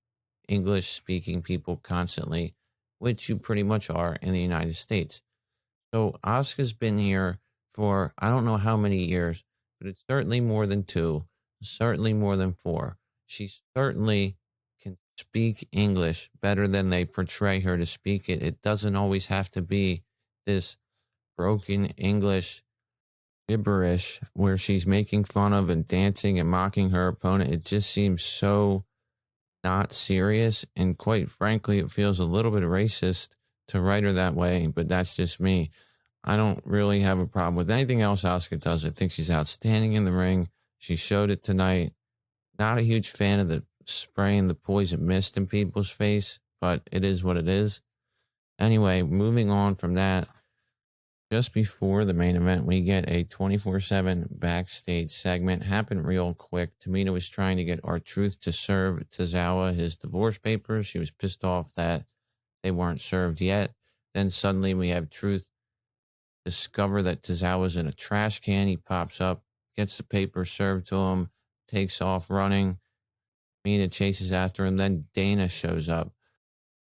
English speaking people constantly, which you pretty much are in the United States. So Asuka's been here for I don't know how many years, but it's certainly more than 2, certainly more than 4. She certainly can speak English better than they portray her to speak it. It doesn't always have to be this broken English gibberish where she's making fun of and dancing and mocking her opponent. It just seems so not serious, and quite frankly, it feels a little bit racist to write her that way, but that's just me. I don't really have a problem with anything else Asuka does. I think she's outstanding in the ring. She showed it tonight. Not a huge fan of the spraying the poison mist in people's face, but it is what it is. Anyway, moving on from that, just before the main event, we get a 24/7 backstage segment. Happened real quick. Tamina was trying to get R-Truth to serve Tozawa his divorce papers. She was pissed off that they weren't served yet. Then suddenly we have Truth discover that Tozawa's in a trash can. He pops up, gets the paper served to him, takes off running. Tamina chases after him. Then Dana shows up.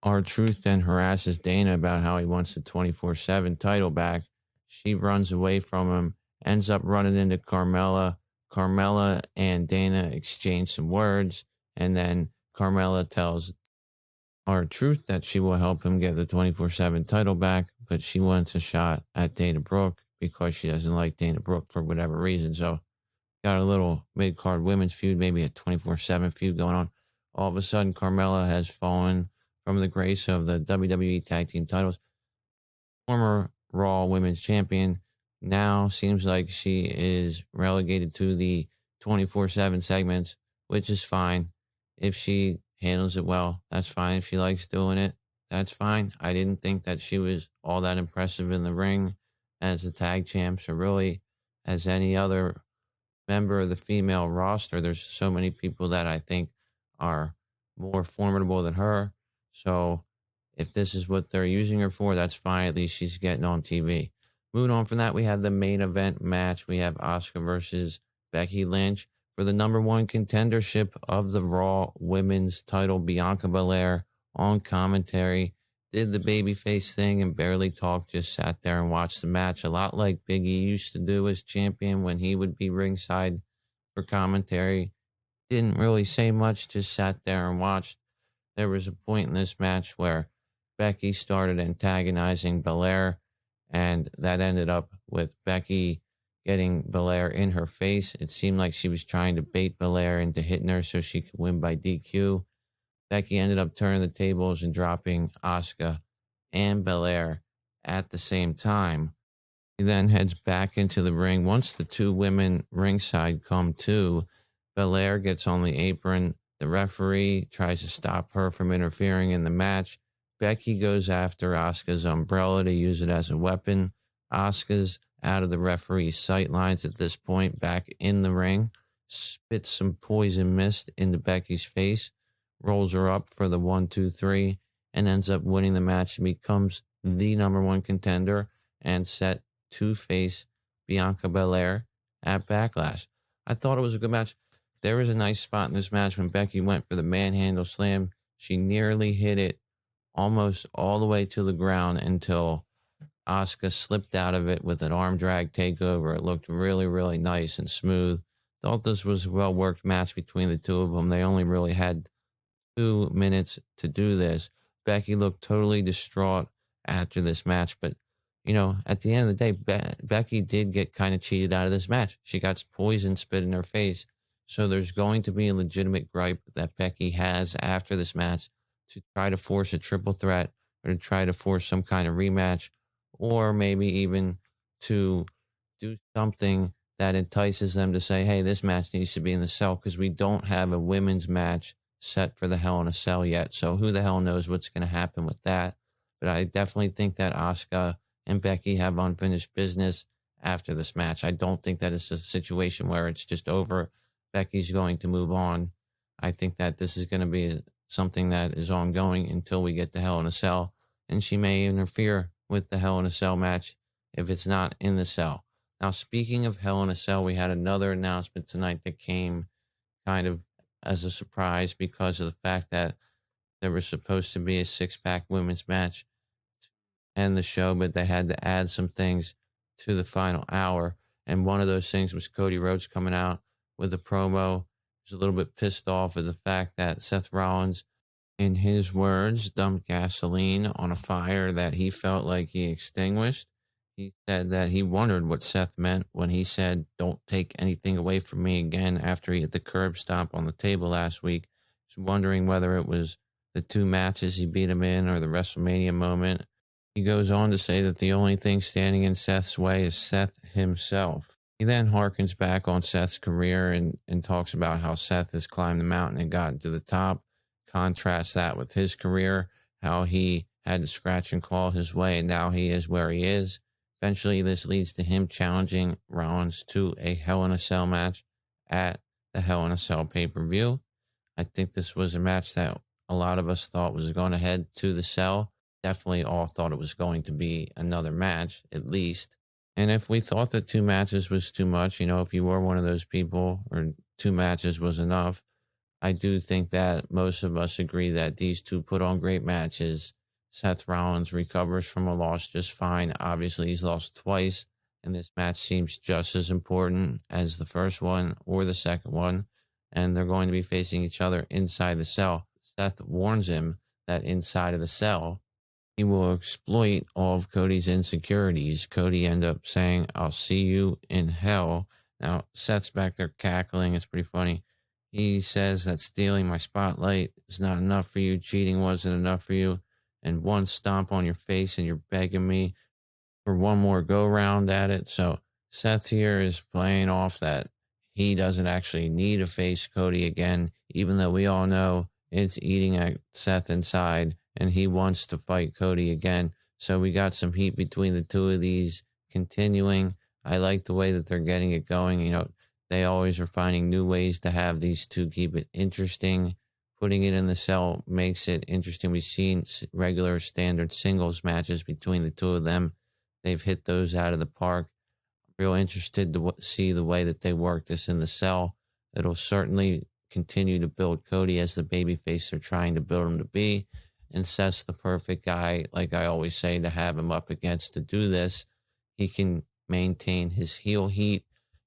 R-Truth then harasses Dana about how he wants the 24/7 title back. She runs away from him, ends up running into Carmella. Carmella and Dana exchange some words, and then Carmella tells R-Truth that she will help him get the 24/7 title back, but she wants a shot at Dana Brooke because she doesn't like Dana Brooke for whatever reason. So got a little mid-card women's feud, maybe a 24/7 feud going on. All of a sudden, Carmella has fallen from the grace of the WWE Tag Team titles. Former Raw Women's Champion now seems like she is relegated to the 24/7 segments, which is fine. If she handles it well, that's fine. If she likes doing it, That's fine. I didn't think that she was all that impressive in the ring as the tag champs or really as any other member of the female roster. There's so many people that I think are more formidable than her. So if this is what they're using her for, that's fine. At least she's getting on TV. Moving on from that, we have the main event match. We have Asuka versus Becky Lynch for the number one contendership of the Raw Women's title. Bianca Belair on commentary did the babyface thing and barely talked, just sat there and watched the match. A lot like Big E used to do as champion when he would be ringside for commentary. Didn't really say much, just sat there and watched. There was a point in this match where Becky started antagonizing Belair, and that ended up with Becky getting Belair in her face. It seemed like she was trying to bait Belair into hitting her so she could win by DQ. Becky ended up turning the tables and dropping Asuka and Belair at the same time. He then heads back into the ring. Once the two women ringside come to, Belair gets on the apron. The referee tries to stop her from interfering in the match. Becky goes after Asuka's umbrella to use it as a weapon. Asuka's out of the referee's sight lines at this point, back in the ring. Spits some poison mist into Becky's face. Rolls her up for the 1-2-3 and ends up winning the match and becomes the number one contender and set to face Bianca Belair at Backlash. I thought it was a good match. There was a nice spot in this match when Becky went for the manhandle slam. She nearly hit it almost all the way to the ground until Asuka slipped out of it with an arm drag takeover. It looked really, really nice and smooth. Thought this was a well-worked match between the two of them. They only really had 2 minutes to do this. Becky looked totally distraught after this match, but at the end of the day, Becky did get kind of cheated out of this match. She got poison spit in her face, so there's going to be a legitimate gripe that Becky has after this match to try to force a triple threat or to try to force some kind of rematch, or maybe even to do something that entices them to say, hey, this match needs to be in the cell because we don't have a women's match set for the Hell in a Cell yet. So who the hell knows what's going to happen with that. But I definitely think that Asuka and Becky have unfinished business after this match. I don't think that it's a situation where it's just over. Becky's going to move on. I think that this is going to be something that is ongoing until we get to Hell in a Cell. And she may interfere with the Hell in a Cell match if it's not in the cell. Now, speaking of Hell in a Cell, we had another announcement tonight that came kind of as a surprise because of the fact that there was supposed to be a 6-pack women's match to end the show, but they had to add some things to the final hour. And one of those things was Cody Rhodes coming out with a promo. He was a little bit pissed off at the fact that Seth Rollins, in his words, dumped gasoline on a fire that he felt like he extinguished. He said that he wondered what Seth meant when he said, don't take anything away from me again after he hit the curb stomp on the table last week. He's wondering whether it was the 2 matches he beat him in or the WrestleMania moment. He goes on to say that the only thing standing in Seth's way is Seth himself. He then harkens back on Seth's career and talks about how Seth has climbed the mountain and gotten to the top. Contrasts that with his career, how he had to scratch and claw his way, and now he is where he is. Eventually, this leads to him challenging Rollins to a Hell in a Cell match at the Hell in a Cell pay-per-view. I think this was a match that a lot of us thought was going to head to the cell. Definitely all thought it was going to be another match, at least. And if we thought that 2 matches was too much, if you were one of those people or 2 matches was enough, I do think that most of us agree that these 2 put on great matches. Seth Rollins recovers from a loss just fine. Obviously, he's lost twice, and this match seems just as important as the first one or the second one, and they're going to be facing each other inside the cell. Seth warns him that inside of the cell, he will exploit all of Cody's insecurities. Cody ends up saying, I'll see you in hell. Now, Seth's back there cackling. It's pretty funny. He says that stealing my spotlight is not enough for you. Cheating wasn't enough for you. And one stomp on your face and you're begging me for one more go round at it. So Seth here is playing off that he doesn't actually need to face Cody again, even though we all know it's eating at Seth inside and he wants to fight Cody again. So we got some heat between the two of these continuing. I like the way that they're getting it going. You know, they always are finding new ways to have these two keep it interesting. Putting it in the cell makes it interesting. We've seen regular standard singles matches between the two of them. They've hit those out of the park. Real interested to see the way that they work this in the cell. It'll certainly continue to build Cody as the babyface they're trying to build him to be, and Seth's the perfect guy, like I always say, to have him up against to do this. He can maintain his heel heat.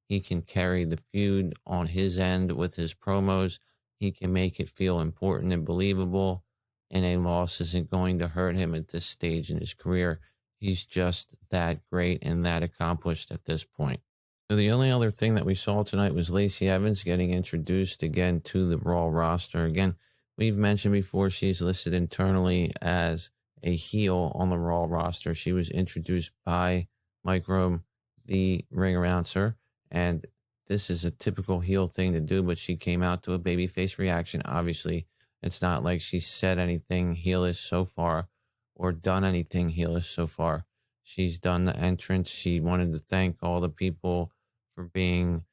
He can carry the feud on his end with his promos. He can make it feel important and believable, and a loss isn't going to hurt him at this stage in his career. He's just that great and that accomplished at this point. So the only other thing that we saw tonight was Lacey Evans getting introduced again to the Raw roster. Again, we've mentioned before she's listed internally as a heel on the Raw roster. She was introduced by Mike Rome, the ring announcer, and this is a typical heel thing to do, but she came out to a babyface reaction. Obviously, it's not like she said anything heelish so far or done anything heelish so far. She's done the entrance. She wanted to thank all the people for being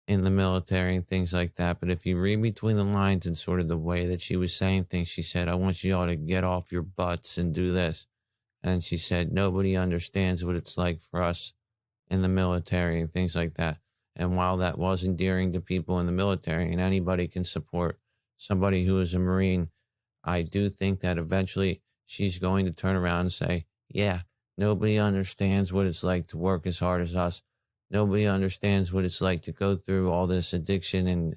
in the military and things like that. But if you read between the lines and sort of the way that she was saying things, she said, I want you all to get off your butts and do this. And she said, nobody understands what it's like for us in the military and things like that. And while that was endearing to people in the military, and anybody can support somebody who is a Marine, I do think that eventually she's going to turn around and say, yeah, nobody understands what it's like to work as hard as us. Nobody understands what it's like to go through all this addiction and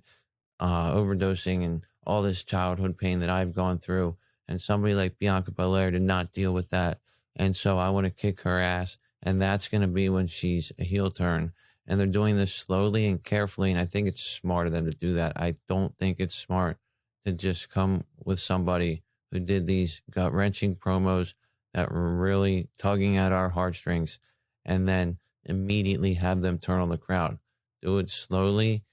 overdosing and all this childhood pain that I've gone through. And somebody like Bianca Belair did not deal with that. And so I want to kick her ass. And that's going to be when she's a heel turn. And they're doing this slowly and carefully. And I think it's smart of them to do that. I don't think it's smart to just come with somebody who did these gut-wrenching promos that were really tugging at our heartstrings and then immediately have them turn on the crowd. Do it slowly,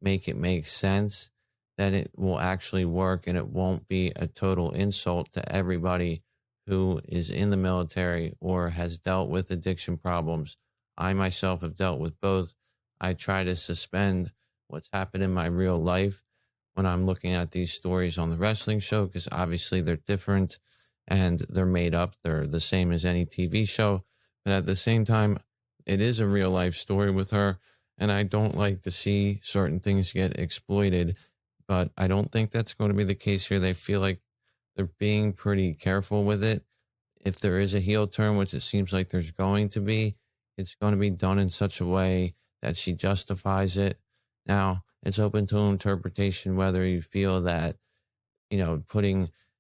make it make sense, that it will actually work and it won't be a total insult to everybody who is in the military or has dealt with addiction problems. I myself have dealt with both. I try to suspend what's happened in my real life when I'm looking at these stories on the wrestling show, because obviously they're different and they're made up. They're the same as any TV show. But at the same time, it is a real life story with her. And I don't like to see certain things get exploited. But I don't think that's going to be the case here. They feel like they're being pretty careful with it. If there is a heel turn, which it seems like there's going to be, it's going to be done in such a way that she justifies it. Now, it's open to interpretation whether you feel that, you know,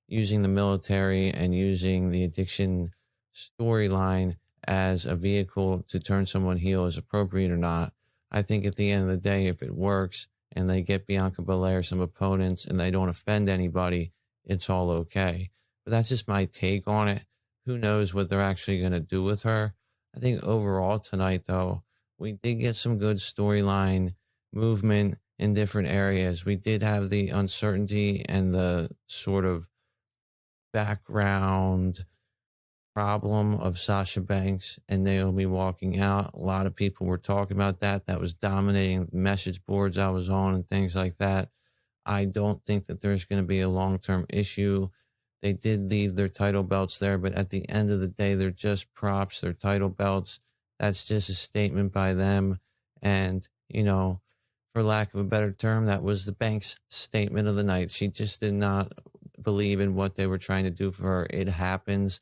using the military and using the addiction storyline as a vehicle to turn someone heel is appropriate or not. I think at the end of the day, if it works and they get Bianca Belair some opponents and they don't offend anybody, it's all okay. But that's just my take on it. Who knows what they're actually going to do with her? I think overall tonight, though, we did get some good storyline movement in different areas. We did have the uncertainty and the sort of background problem of Sasha Banks and Naomi walking out. A lot of people were talking about that. That was dominating message boards I was on and things like that. I don't think that there's going to be a long-term issue. They did leave their title belts there, but at the end of the day, they're just props. They're title belts. That's just a statement by them. And, you know, for lack of a better term, that was the Banks statement of the night. She just did not believe in what they were trying to do for her. It happens.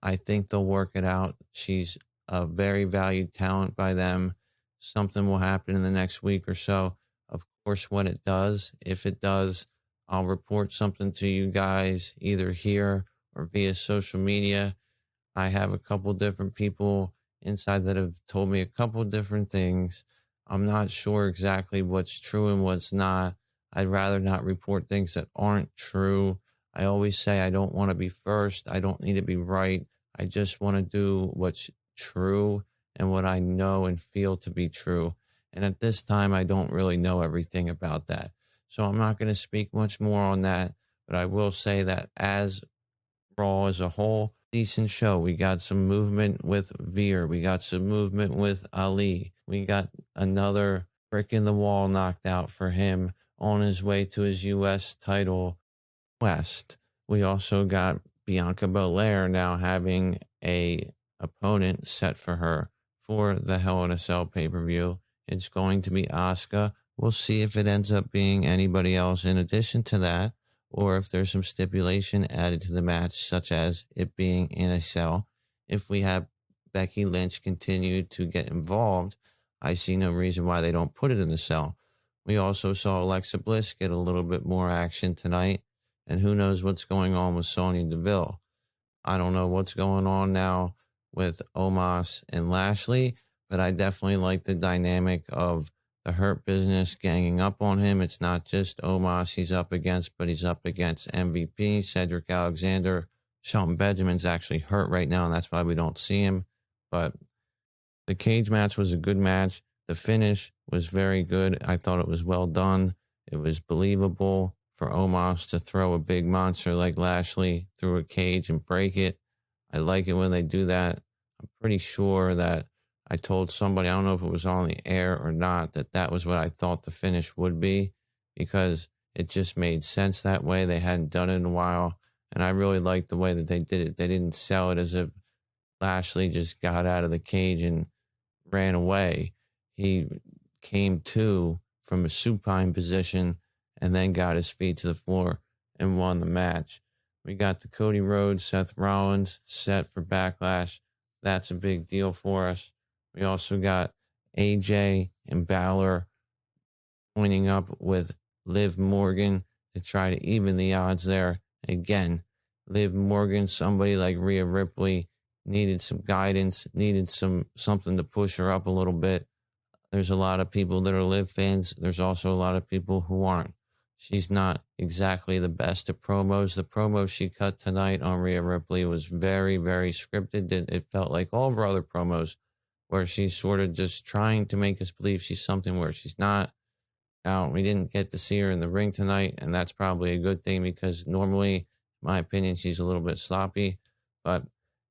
I think they'll work it out. She's a very valued talent by them. Something will happen in the next week or so. Of course, when it does, if it does, I'll report something to you guys either here or via social media. I have a couple different people inside that have told me a couple different things. I'm not sure exactly what's true and what's not. I'd rather not report things that aren't true. I always say I don't want to be first. I don't need to be right. I just want to do what's true and what I know and feel to be true. And at this time, I don't really know everything about that. So I'm not going to speak much more on that. But I will say that as Raw as a whole, decent show. We got some movement with Veer. We got some movement with Ali. We got another brick in the wall knocked out for him on his way to his U.S. title West. We also got Bianca Belair now having a opponent set for her for the Hell in a Cell pay-per-view. It's going to be Asuka. We'll see if it ends up being anybody else in addition to that, or if there's some stipulation added to the match, such as it being in a cell. If we have Becky Lynch continue to get involved, I see no reason why they don't put it in the cell. We also saw Alexa Bliss get a little bit more action tonight, and who knows what's going on with Sonya Deville. I don't know what's going on now with Omos and Lashley, but I definitely like the dynamic of the Hurt Business ganging up on him. It's not just Omos he's up against, but he's up against MVP, Cedric Alexander. Shelton Benjamin's actually hurt right now, and that's why we don't see him. But the cage match was a good match. The finish was very good. I thought it was well done. It was believable for Omos to throw a big monster like Lashley through a cage and break it. I like it when they do that. I'm pretty sure that I told somebody, I don't know if it was on the air or not, that was what I thought the finish would be, because it just made sense that way. They hadn't done it in a while, and I really liked the way that they did it. They didn't sell it as if Lashley just got out of the cage and ran away. He came to from a supine position and then got his feet to the floor and won the match. We got the Cody Rhodes, Seth Rollins set for Backlash. That's a big deal for us. We also got AJ and Balor joining up with Liv Morgan to try to even the odds there. Again, Liv Morgan, somebody like Rhea Ripley, needed some guidance, needed something to push her up a little bit. There's a lot of people that are Liv fans. There's also a lot of people who aren't. She's not exactly the best at promos. The promo she cut tonight on Rhea Ripley was very, very scripted. It felt like all of her other promos where she's sort of just trying to make us believe she's something where she's not. Now, we didn't get to see her in the ring tonight, and that's probably a good thing because normally, in my opinion, she's a little bit sloppy. But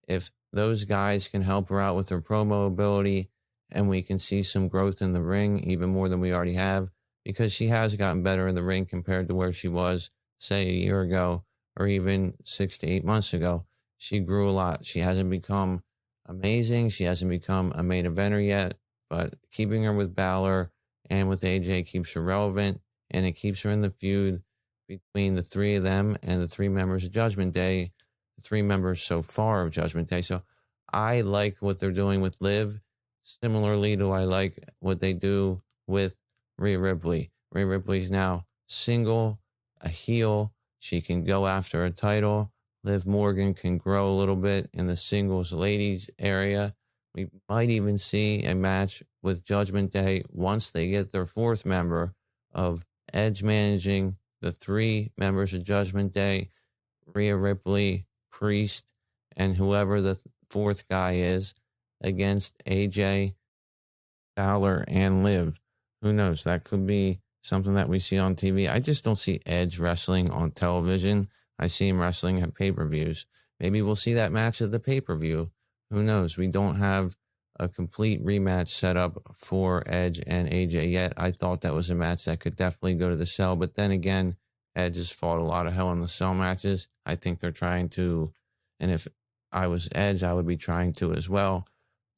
if those guys can help her out with her promo ability and we can see some growth in the ring, even more than we already have, because she has gotten better in the ring compared to where she was, say, a year ago or even 6 to 8 months ago. She grew a lot. She hasn't become amazing. She hasn't become a main eventer yet, but keeping her with Balor and with AJ keeps her relevant, and it keeps her in the feud between the three of them and the three members of Judgment Day, the three members so far of Judgment Day. So I like what they're doing with Liv. Similarly to I like what they do with Rhea Ripley. Rhea Ripley's now single, a heel. She can go after a title. Liv Morgan can grow a little bit in the singles ladies area. We might even see a match with Judgment Day once they get their fourth member of Edge managing the three members of Judgment Day, Rhea Ripley, Priest, and whoever the fourth guy is against AJ, Balor, and Liv. Who knows? That could be something that we see on TV. I just don't see Edge wrestling on television. I see him wrestling at pay-per-views. Maybe we'll see that match at the pay-per-view. Who knows? We don't have a complete rematch set up for Edge and AJ yet. I thought that was a match that could definitely go to the cell. But then again, Edge has fought a lot of Hell in the Cell matches. I think they're trying to, and if I was Edge, I would be trying to as well,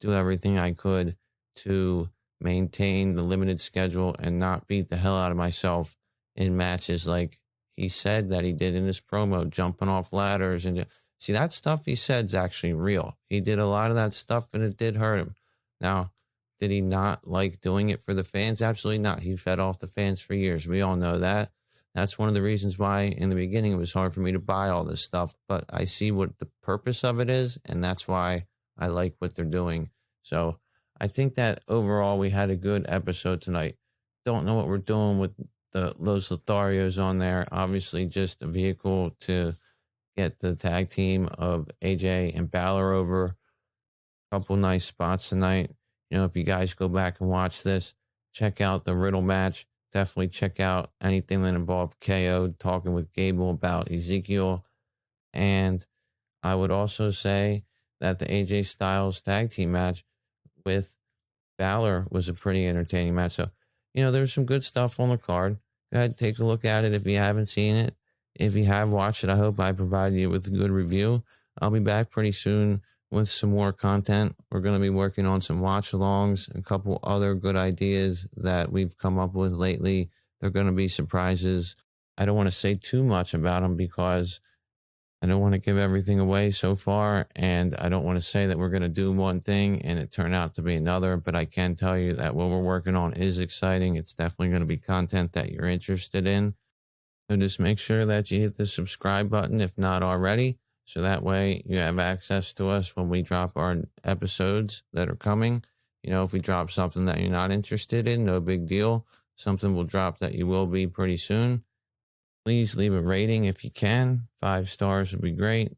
do everything I could to maintain the limited schedule and not beat the hell out of myself in matches like he said that he did in his promo, jumping off ladders. And see, that stuff he said is actually real. He did a lot of that stuff and it did hurt him. Now, did he not like doing it for the fans? Absolutely not. He fed off the fans for years. We all know that. That's one of the reasons why in the beginning it was hard for me to buy all this stuff, but I see what the purpose of it is, and that's why I like what they're doing. So I think that overall we had a good episode tonight. Don't know what we're doing with the Los Lotharios on there. Obviously just a vehicle to get the tag team of AJ and Balor over. A couple nice spots tonight. You know, if you guys go back and watch this, check out the Riddle match. Definitely check out anything that involved KO talking with Gable about Ezekiel. And I would also say that the AJ Styles tag team match with Balor was a pretty entertaining match. So, there's some good stuff on the card. Go ahead, take a look at it if you haven't seen it. If you have watched it, I hope I provided you with a good review. I'll be back pretty soon with some more content. We're going to be working on some watch alongs and a couple other good ideas that we've come up with lately. They're going to be surprises. I don't want to say too much about them because I don't want to give everything away so far, and I don't want to say that we're going to do one thing and it turn out to be another, but I can tell you that what we're working on is exciting. It's definitely going to be content that you're interested in. So just make sure that you hit the subscribe button if not already, so that way you have access to us when we drop our episodes that are coming. If we drop something that you're not interested in, no big deal. Something will drop that you will be pretty soon. Please leave a rating if you can. 5 stars would be great. If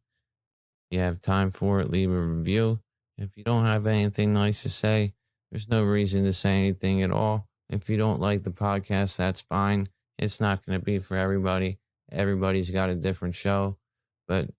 you have time for it, leave a review. If you don't have anything nice to say, there's no reason to say anything at all. If you don't like the podcast, that's fine. It's not going to be for everybody. Everybody's got a different show. But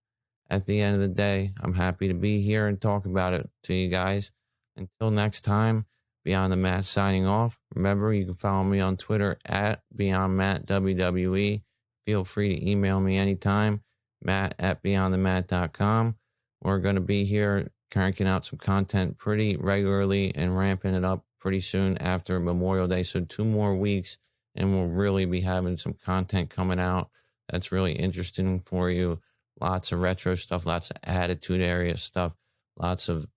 at the end of the day, I'm happy to be here and talk about it to you guys. Until next time, Beyond the Mat signing off. Remember, you can follow me on Twitter at BeyondMattWWE. Feel free to email me anytime, matt@beyondthemat.com. We're going to be here cranking out some content pretty regularly and ramping it up pretty soon after Memorial Day. So 2 more weeks, and we'll really be having some content coming out that's really interesting for you. Lots of retro stuff, lots of attitude area stuff, lots of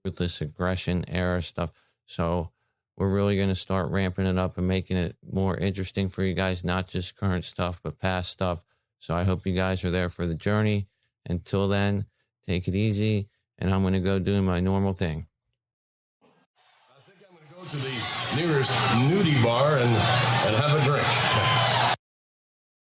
ruthless aggression era stuff. So we're really going to start ramping it up and making it more interesting for you guys, not just current stuff, but past stuff. So I hope you guys are there for the journey. Until then, take it easy, and I'm going to go do my normal thing. I think I'm going to go to the nearest nudie bar and have a drink.